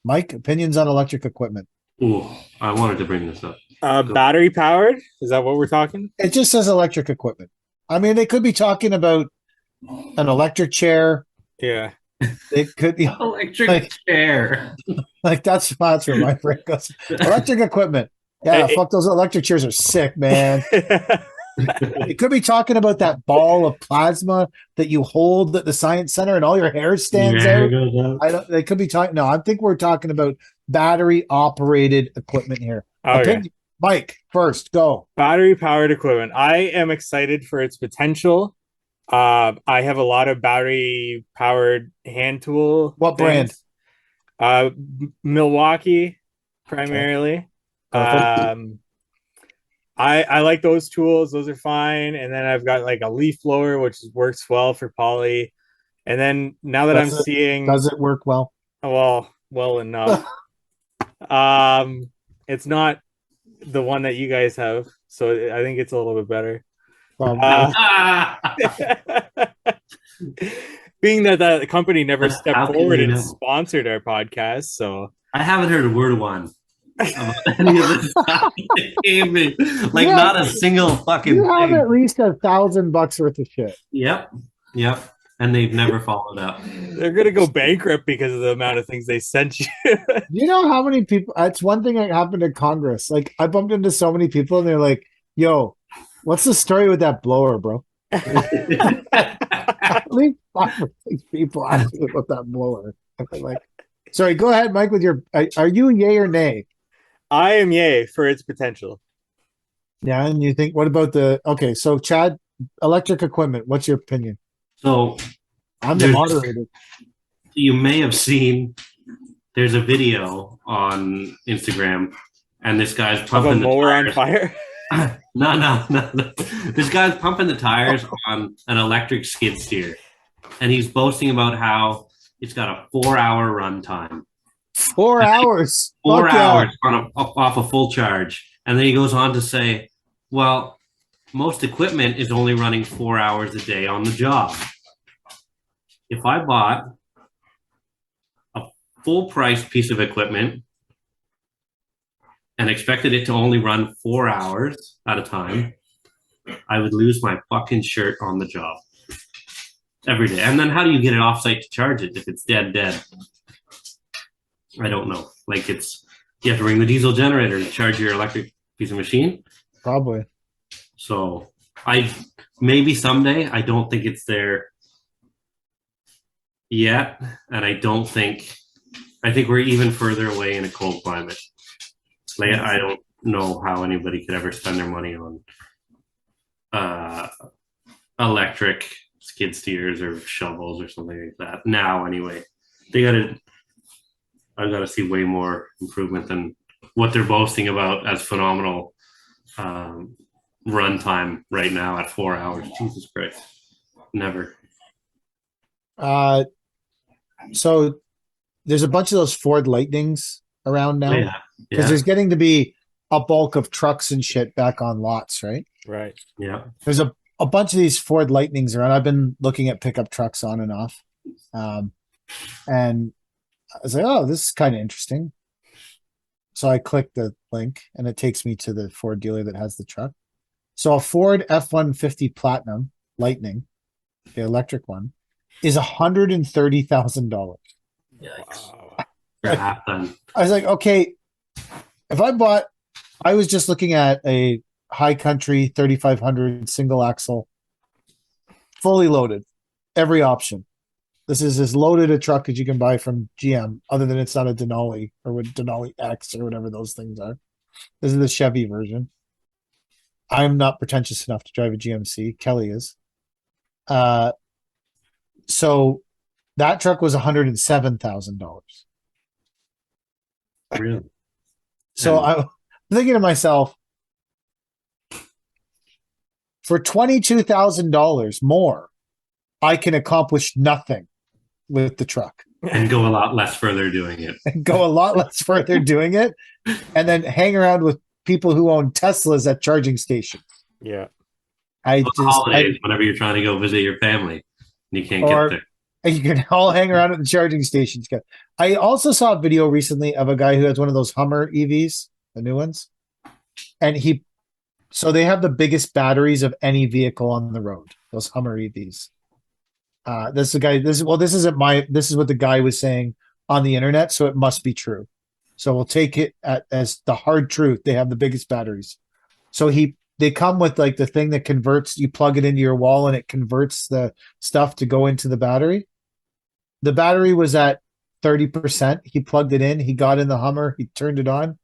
Mike, opinions on electric equipment? Ooh, I wanted to bring this up. Battery powered? Is that what we're talking? It just says electric equipment. I mean, they could be talking about an electric chair. Yeah. It could be electric chair. Like that's where my brain goes. Electric equipment. Yeah, fuck, those electric chairs are sick, man. It could be talking about that ball of plasma that you hold at the science center and all your hair stands out. They could be talking. No, I think we're talking about battery operated equipment here. Okay. Mike, first, go. Battery powered equipment. I am excited for its potential. I have a lot of battery powered hand tool. What brand? Milwaukee, primarily. Okay. I like those tools. Those are fine. And then I've got like a leaf blower, which works well for poly. And then now that I'm Does it seeing, does it work well? well enough. It's not the one that you guys have, so I think it's a little bit better. Probably. Being that the company never stepped How can forward you and know? sponsored our podcast, so I haven't heard a word of one about any of this stuff they gave me. Like, Yeah. not a single fucking You have thing. at least $1,000 worth of shit. Yep. And they've never followed up. they're gonna go bankrupt because of the amount of things they sent you. You know how many people? It's one thing that happened at Congress. Like I bumped into so many people, and they're like, "Yo, what's the story with that blower, bro?" At least 5 or 6 people asked me about that blower. I'm like, sorry, go ahead, Mike. With your, are you yay or nay? I am yay for its potential. Yeah, and you think what about the? Okay, so Chad, electric equipment. What's your opinion? So I'm the moderator. you may have seen there's a video on Instagram, and this guy's Of a pumping the mower on tires. fire. No. This guy's pumping the tires on an electric skid steer, and he's boasting about how it's got a 4-hour run time. 4 hours. 4 Fuck yeah. hours off a full charge. And then he goes on to say, well, most equipment is only running 4 hours a day on the job. If I bought a full price piece of equipment and expected it to only run 4 hours at a time, I would lose my fucking shirt on the job every day. And then how do you get it offsite to charge it if it's dead? I don't know. Like you have to ring the diesel generator to charge your electric piece of machine. Probably. So maybe someday. I don't think it's there yet, and I think we're even further away in a cold climate. Like I don't know how anybody could ever spend their money on electric skid steers or shovels or something like that. Now, anyway, I've got to see way more improvement than what they're boasting about as phenomenal run time right now at 4 hours. Jesus Christ. Never. So there's a bunch of those Ford Lightnings around now. Yeah. Because there's getting to be a bulk of trucks and shit back on lots, right? Right. Yeah. There's a bunch of these Ford Lightnings around. I've been looking at pickup trucks on and off. And I was like, oh, this is kind of interesting. So I clicked the link and it takes me to the Ford dealer that has the truck. So a Ford F-150 Platinum Lightning, the electric one, is $130,000. Wow. For half done. I was like, okay, if I was just looking at a high country 3500 single axle, fully loaded, every option. This is as loaded a truck as you can buy from GM, other than it's not a Denali or with Denali X or whatever those things are. This is the Chevy version. I'm not pretentious enough to drive a GMC. Kelly is. So that truck was $107,000. Really? So I'm thinking to myself, for $22,000 more, I can accomplish nothing with the truck And go a lot less further doing it. and go a lot less further doing it, and then hang around with people who own Teslas at charging stations. Yeah. Holidays, whenever you're trying to go visit your family, and you can't get there. You can all hang around at the charging stations. I also saw a video recently of a guy who has one of those Hummer EVs, the new ones, and so they have the biggest batteries of any vehicle on the road. Those Hummer EVs. This is the guy. This is what the guy was saying on the internet, so it must be true. So we'll take it as the hard truth. They have the biggest batteries. So they come with like the thing that converts. You plug it into your wall and it converts the stuff to go into the battery. The battery was at 30%. He plugged it in. He got in the Hummer. He turned it on.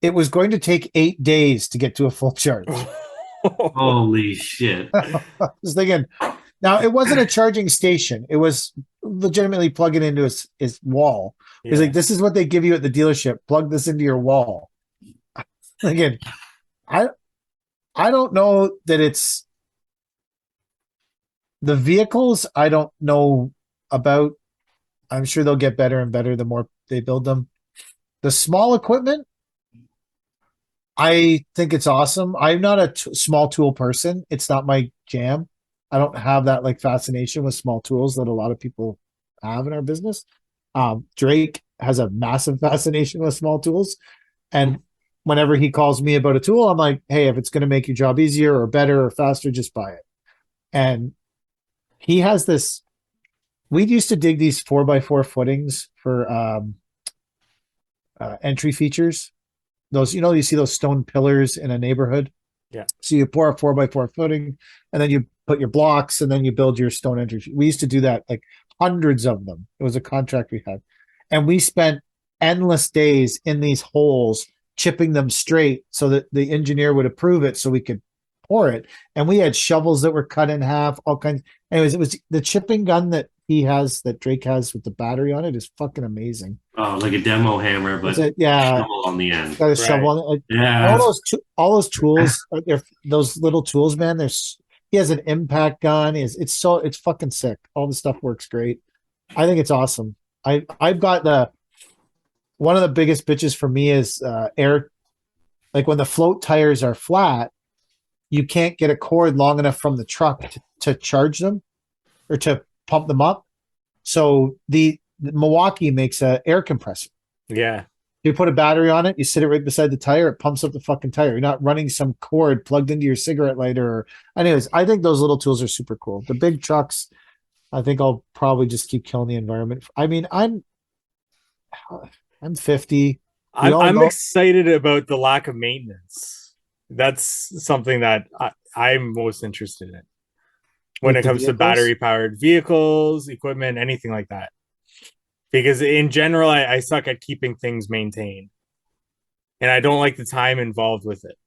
It was going to take 8 days to get to a full charge. Holy shit. I was thinking, now it wasn't a charging station. It was legitimately plug it into his wall. Yeah. He's like, this is what they give you at the dealership. Plug this into your wall. Again, I don't know that it's the vehicles. I don't know about. I'm sure they'll get better and better the more they build them. The small equipment, I think it's awesome. I'm not a small tool person. It's not my jam. I don't have that like fascination with small tools that a lot of people have in our business. Drake has a massive fascination with small tools. And whenever he calls me about a tool, I'm like, hey, if it's going to make your job easier or better or faster, just buy it. And he has this. We used to dig these 4x4 footings for entry features. Those, you see those stone pillars in a neighborhood. Yeah. So you pour a 4x4 footing, and then you put your blocks, and then you build your stone entry. We used to do that, like hundreds of them. It was a contract we had, and we spent endless days in these holes chipping them straight so that the engineer would approve it, so we could pour it. And we had shovels that were cut in half, all kinds. Anyways, it was the chipping gun that that Drake has with the battery on it is fucking amazing. Oh, like a demo hammer, but yeah, shovel on the end. got a Right. shovel on it. Yeah. All those tools, those little tools, man. He has an impact gun. It's fucking sick. All the stuff works great. I think it's awesome. I've got one of the biggest bitches for me is air. Like when the float tires are flat, you can't get a cord long enough from the truck to charge them or to pump them up. So the Milwaukee makes an air compressor. Yeah. You put a battery on it, you sit it right beside the tire, it pumps up the fucking tire. You're not running some cord plugged into your cigarette lighter. Anyways, I think those little tools are super cool. The big trucks, I think I'll probably just keep killing the environment. I mean, I'm 50. I'm excited about the lack of maintenance. That's something that I'm most interested in when it comes to battery powered vehicles, equipment, anything like that. Because in general, I suck at keeping things maintained. And I don't like the time involved with it.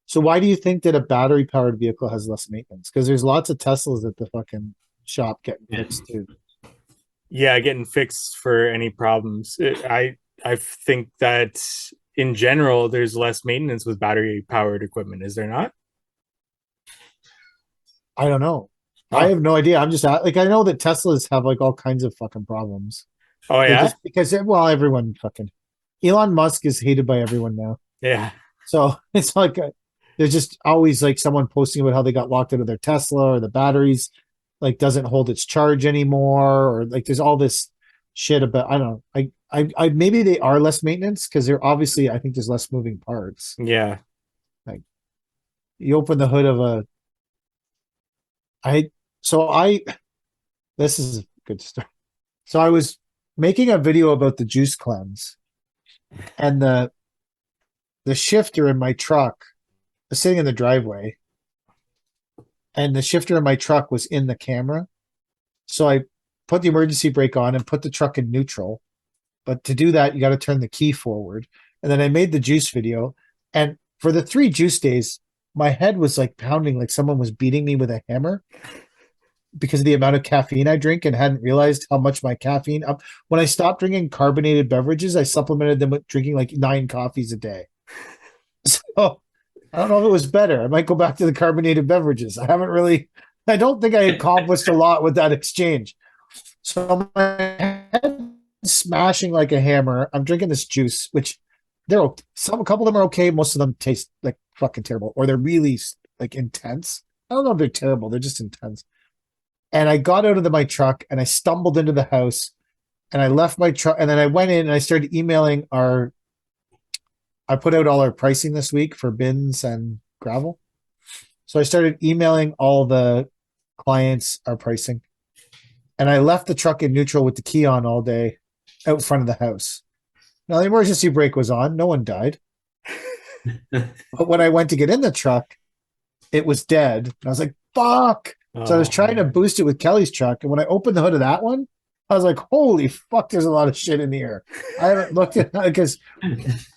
So why do you think that a battery powered vehicle has less maintenance? Because there's lots of Teslas at the fucking shop getting fixed too. Yeah, getting fixed for any problems. I think that in general, there's less maintenance with battery powered equipment. Is there not? I don't know. Oh. I have no idea. I'm just like, I know that Teslas have like all kinds of fucking problems. Oh yeah, because everyone fucking Elon Musk is hated by everyone now. Yeah. So it's like there's just always like someone posting about how they got locked out of their Tesla or the batteries like doesn't hold its charge anymore, or like there's all this shit about I don't know. I maybe they are less maintenance because they're obviously I think there's less moving parts. Yeah. Like you open the hood of this is a good story. So I was making a video about the juice cleanse, and the shifter in my truck was sitting in the driveway, and the shifter in my truck was in the camera. So I put the emergency brake on and put the truck in neutral. But to do that, you got to turn the key forward. And then I made the juice video. And for the 3 juice days, my head was like pounding like someone was beating me with a hammer because of the amount of caffeine I drink and hadn't realized how much my caffeine up. When I stopped drinking carbonated beverages, I supplemented them with drinking like 9 coffees a day. So I don't know if it was better. I might go back to the carbonated beverages. I don't think I accomplished a lot with that exchange. So my head smashing like a hammer. I'm drinking this juice, which a couple of them are okay. Most of them taste like fucking terrible, or they're really like intense. I don't know if they're terrible. They're just intense. And I got out of my truck and I stumbled into the house and I left my truck. And then I went in and I started emailing I put out all our pricing this week for bins and gravel. So I started emailing all the clients our pricing. And I left the truck in neutral with the key on all day out front of the house. Now the emergency brake was on. No one died. But when I went to get in the truck, it was dead. And I was like, fuck. So I was trying to boost it with Kelly's truck. And when I opened the hood of that one, I was like, holy fuck, there's a lot of shit in here. I haven't looked at that because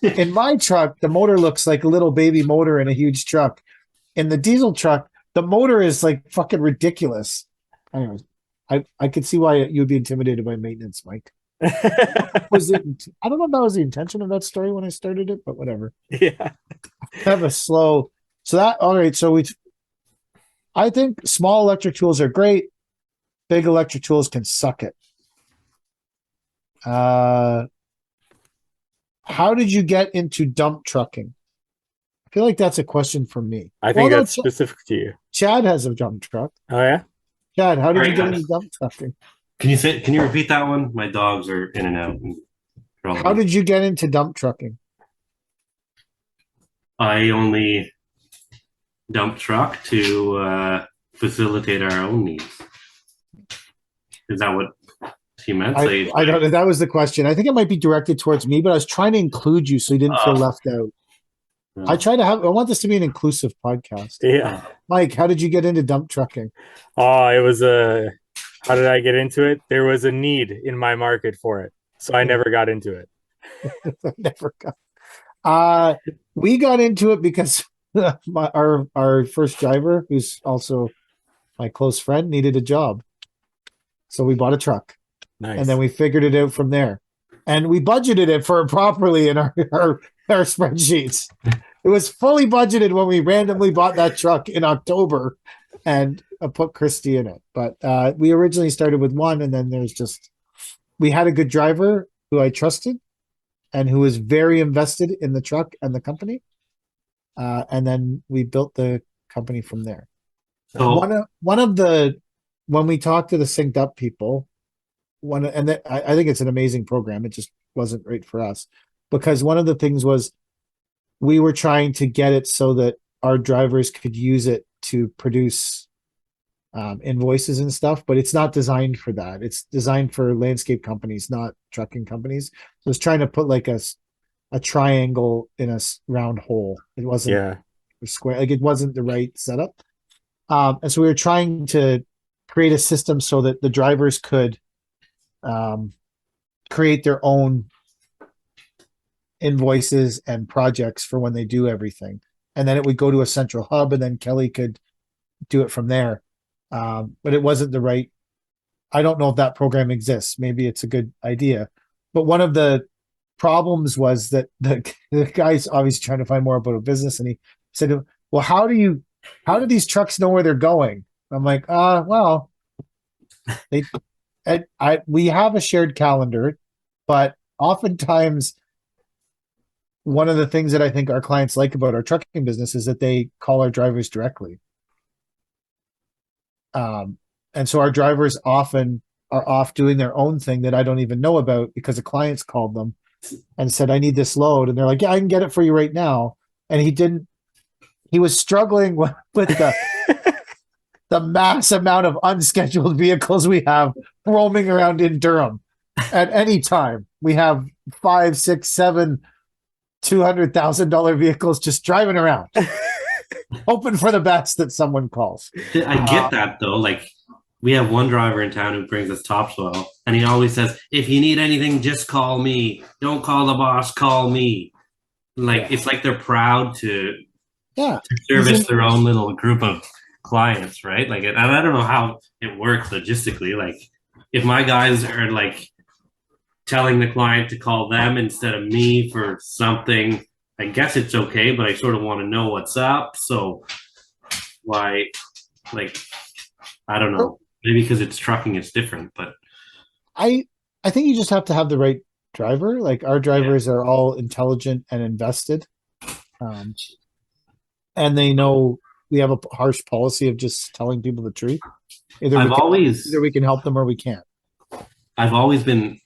in my truck, the motor looks like a little baby motor in a huge truck. In the diesel truck, the motor is like fucking ridiculous. Anyways, I could see why you would be intimidated by maintenance, Mike. I don't know if that was the intention of that story when I started it, but whatever. Yeah. I have a slow all right. So I think small electric tools are great. Big electric tools can suck it. How did you get into dump trucking? I feel like that's a question for me. I think no, that's specific to you. Chad has a dump truck. Oh yeah. Chad, how did you Right, get guys. into dump trucking? Can you repeat that one? My dogs are in and out. How did you get into dump trucking? I only dump truck to facilitate our own needs. Is that what he meant? I don't know. That was the question. I think it might be directed towards me, but I was trying to include you so you didn't feel left out. No. I want this to be an inclusive podcast. Yeah. Mike, how did you get into dump trucking? Oh, it was how did I get into it? There was a need in my market for it. So I never got into it. Never got. We got into it because our first driver, who's also my close friend, needed a job. So we bought a truck. Nice. And then we figured it out from there. And we budgeted it for it properly in our spreadsheets. It was fully budgeted when we randomly bought that truck in October and put Christy in it. But we originally started with one, and then we had a good driver who I trusted and who was very invested in the truck and the company. And then we built the company from there. So When we talked to the Synced Up people, I think it's an amazing program. It just wasn't right for us because one of the things was we were trying to get it so that our drivers could use it to produce invoices and stuff, but it's not designed for that. It's designed for landscape companies, not trucking companies. So it's trying to put like a triangle in a round hole. It wasn't square. Like it wasn't the right setup. And so we were trying to create a system so that the drivers could create their own invoices and projects for when they do everything. And then it would go to a central hub, and then Kelly could do it from there. But it wasn't the right. I don't know if that program exists. Maybe it's a good idea. But one of the problems was that the guy's obviously trying to find more about a business, and he said, well, how do these trucks know where they're going? I'm like, well, we have a shared calendar, but oftentimes one of the things that I think our clients like about our trucking business is that they call our drivers directly. And so our drivers often are off doing their own thing that I don't even know about because the clients called them and said, I need this load. And they're like, yeah, I can get it for you right now. And he was struggling with the mass amount of unscheduled vehicles we have roaming around in Durham at any time. We have 5, 6, 7 $200,000 vehicles just driving around, hoping for the best that someone calls. I get that though. Like we have one driver in town who brings us topsoil, and he always says, "If you need anything, just call me. Don't call the boss. Call me." Like it's like they're proud to service their own little group of clients, right? Like, and I don't know how it works logistically. Like, if my guys are like telling the client to call them instead of me for something, I guess it's okay, but I sort of want to know what's up. So why, like, I don't know. Maybe because it's trucking, it's different, but I think you just have to have the right driver. Like our drivers are all intelligent and invested. And they know we have a harsh policy of just telling people the truth. Either we can help them or we can't. I've always been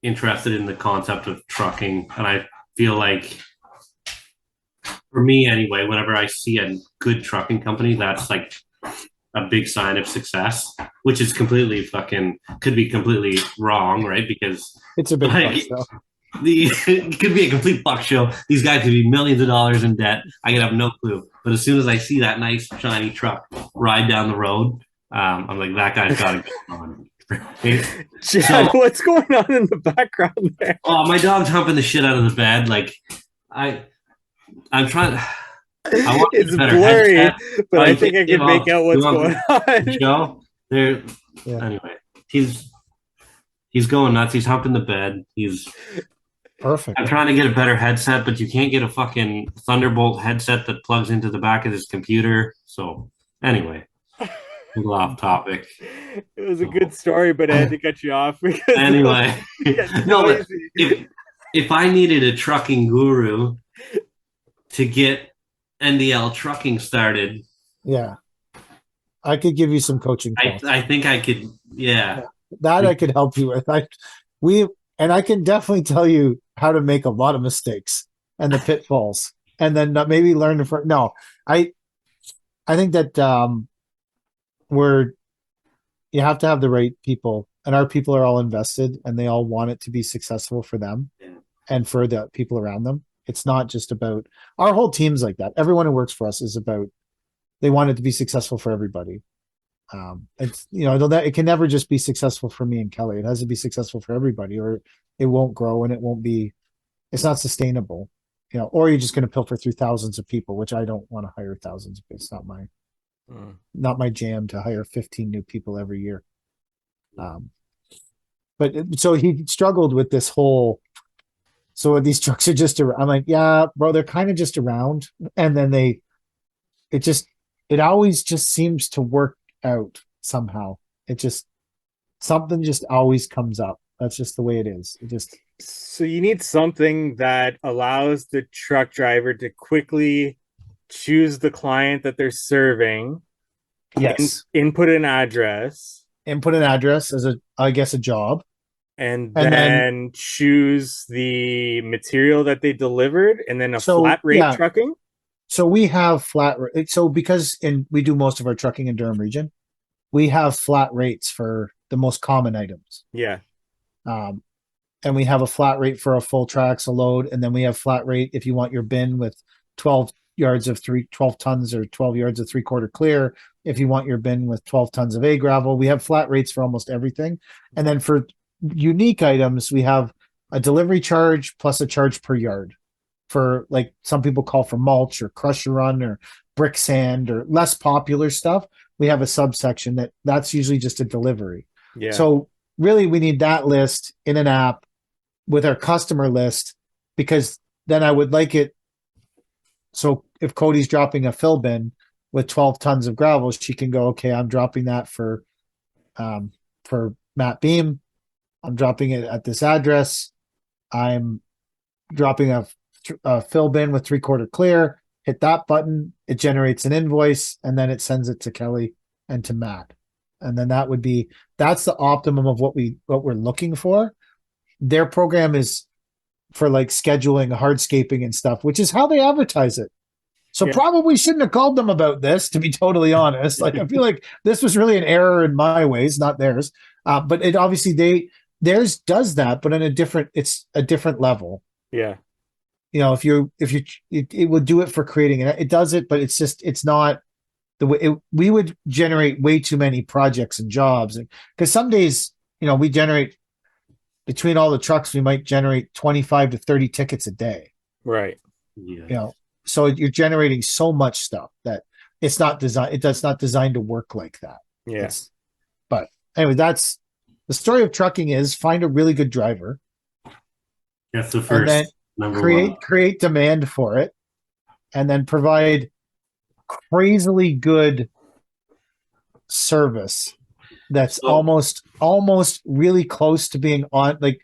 interested in the concept of trucking, and I feel like for me anyway, whenever I see a good trucking company, that's like a big sign of success, which is could be completely wrong, right? Because it's a big show. It could be a complete buck show. These guys could be millions of dollars in debt. I could have no clue. But as soon as I see that nice shiny truck ride down the road, I'm like, that guy's got to go on. Chad, what's going on in the background there? Oh, my dog's humping the shit out of the bed. Like, I'm trying. It's blurry, but I think I can make out what's going on. Show there. Yeah. Anyway, he's going nuts. He's humping the bed. Perfect. I'm trying to get a better headset, but you can't get a fucking Thunderbolt headset that plugs into the back of this computer. So anyway, a little off topic. It was a good story, but I had to cut you off because Anyway, it gets no, but noisy. if I needed a trucking guru to get NDL trucking started, Yeah. I could give you some coaching I calls. I think I could. Yeah, That I could help you with. I can definitely tell you how to make a lot of mistakes and the pitfalls, and then maybe learn from. No, I think that we're you have to have the right people, and our people are all invested, and they all want it to be successful for them and for the people around them. It's not just about our whole team's like that. Everyone who works for us is about they want it to be successful for everybody. It's that it can never just be successful for me and Kelly. It has to be successful for everybody, or it won't grow and it won't be. It's not sustainable, Or you're just going to pilfer through thousands of people, which I don't want to hire thousands. It's not my jam to hire 15 new people every year. But so he struggled with this whole. So these trucks are just around. I'm like, yeah, bro, they're kind of just around, and then it always just seems to work out somehow. Something just always comes up. That's just the way it is. So you need something that allows the truck driver to quickly choose the client that they're serving. Yes. Input an address. Input an address as I guess a job. And then choose the material that they delivered, and then flat rate trucking. So we have flat rate. So because we do most of our trucking in Durham region, we have flat rates for the most common items. Yeah. And we have a flat rate for a full tracks a load, and then we have flat rate if you want your bin with 12 tons or 12 yards of 3/4 clear. If you want your bin with 12 tons of A gravel, we have flat rates for almost everything. And then for unique items, we have a delivery charge plus a charge per yard for, like, some people call for mulch or crusher run or brick sand or less popular stuff. We have a subsection that's usually just a delivery. Yeah. So really we need that list in an app with our customer list, because then I would like it. So if Cody's dropping a fill bin with 12 tons of gravel, she can go, okay, I'm dropping that for Matt Beam. I'm dropping it at this address. I'm dropping a fill bin with 3/4 clear. Hit that button. It generates an invoice, and then it sends it to Kelly and to Matt. And then that's the optimum of what we're looking for. Their program is for like scheduling, hardscaping and stuff, which is how they advertise it. So probably shouldn't have called them about this, to be totally honest. Like, I feel like this was really an error in my ways, not theirs. But it obviously theirs does that, but it's a different level. Yeah. It would do it for creating it. It does it, but it's not the way we would generate way too many projects and jobs. Because some days, we generate between all the trucks, we might generate 25 to 30 tickets a day. Right. Yeah. So you're generating so much stuff that it's not designed to work like that. Yeah. But anyway, that's the story of trucking is find a really good driver. That's the first. And then create demand for it, and then provide crazily good service that's almost really close to being on. Like,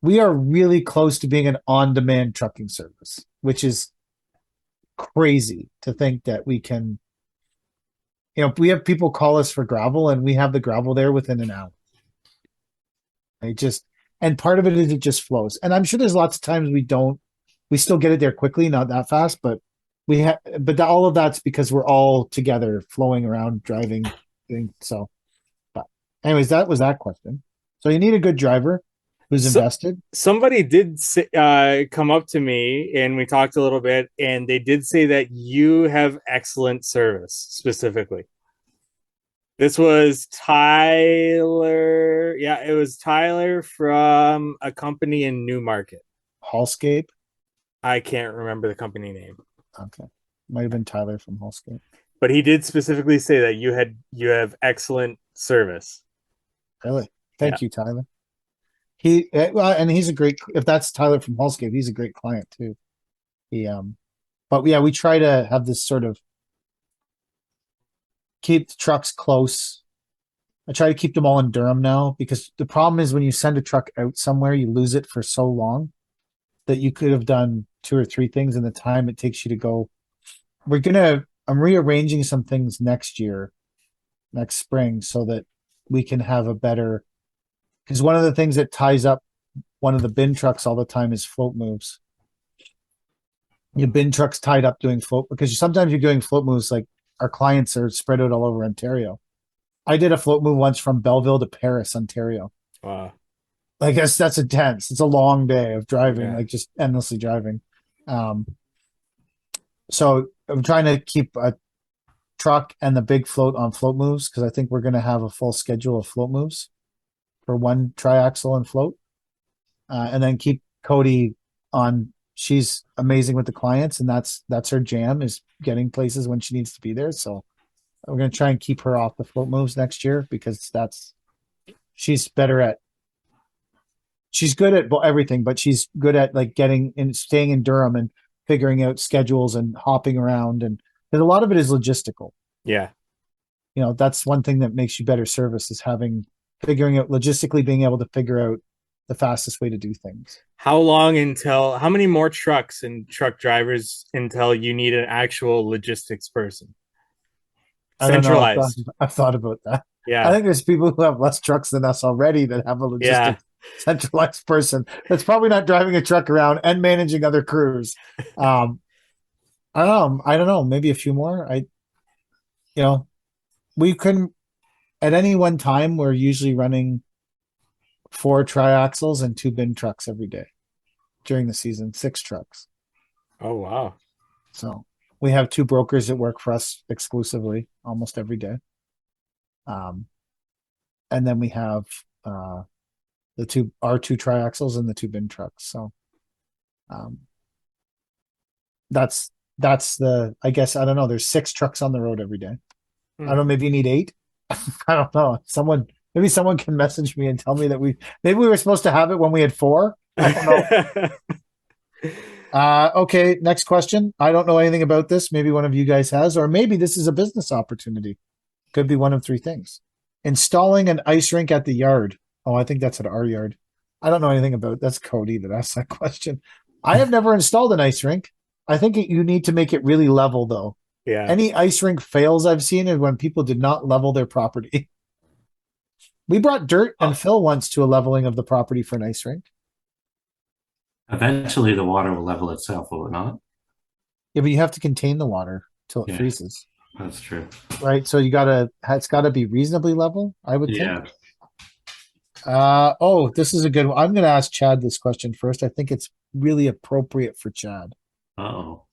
we are really close to being an on-demand trucking service, which is crazy to think that we can. We have people call us for gravel, and we have the gravel there within an hour. And part of it is it just flows. And I'm sure there's lots of times we still get it there quickly, not that fast, but all of that's because we're all together flowing around, driving. So, but anyways, that was that question. So you need a good driver who's invested. Somebody did come up to me, and we talked a little bit, and they did say that you have excellent service specifically. This was Tyler. Yeah, it was Tyler from a company in Newmarket. Hallscape? I can't remember the company name. Okay. Might have been Tyler from Hallscape. But he did specifically say that you have excellent service. Really? Thank you, Tyler. And he's a great. If that's Tyler from Hallscape, he's a great client too. But yeah, we try to have this sort of keep the trucks close. I try to keep them all in Durham now because the problem is when you send a truck out somewhere, you lose it for so long that you could have done 2 or 3 things in the time it takes you to go. I'm rearranging some things next spring, so that we can have a better, because one of the things that ties up one of the bin trucks all the time is float moves. Your bin truck's tied up doing float, because sometimes you're doing float moves, like our clients are spread out all over Ontario. I did a float move once from Belleville to Paris, Ontario. Wow. I guess that's intense. It's a long day of driving, Yeah. like just endlessly driving. So I'm trying to keep a truck and the big float on float moves, because I think we're going to have a full schedule of float moves for one triaxle and float. And then keep Cody on. She's amazing with the clients, and that's her jam, is getting places when she needs to be there. So we're going to try and keep her off the float moves next year, because she's better at, she's good at everything, but she's good at like getting and staying in Durham and figuring out schedules and hopping around. And because a lot of it is logistical. Yeah. That's one thing that makes you better service, is figuring out logistically, being able to figure out the fastest way to do things. How many more trucks and truck drivers until you need an actual logistics person? Centralized. I've thought about that. Yeah. I think there's people who have less trucks than us already that have a logistics centralized person that's probably not driving a truck around and managing other crews. I don't know. Maybe a few more. We couldn't, at any one time, we're usually running 4 triaxles and 2 bin trucks every day during the season, 6 trucks. Oh, wow. So we have 2 brokers that work for us exclusively almost every day. And then we have our 2 triaxles and the 2 bin trucks. So that's I guess, I don't know, there's 6 trucks on the road every day. I don't know, maybe you need 8. I don't know. Maybe someone can message me and tell me that maybe we were supposed to have it when we had 4. I don't know. Okay, next question. I don't know anything about this. Maybe one of you guys has, or maybe this is a business opportunity. Could be one of 3 things. Installing an ice rink at the yard. Oh, I think that's at our yard. I don't know anything about. That's Cody that asked that question. I have never installed an ice rink. I think you need to make it really level, though. Yeah. Any ice rink fails I've seen is when people did not level their property. We brought dirt and fill once to a leveling of the property for an ice rink. Eventually, the water will level itself, will it not? Yeah, but you have to contain the water till it freezes. That's true. Right, so it's got to be reasonably level, I would think. This is a good one. I'm going to ask Chad this question first. I think it's really appropriate for Chad. Uh-oh.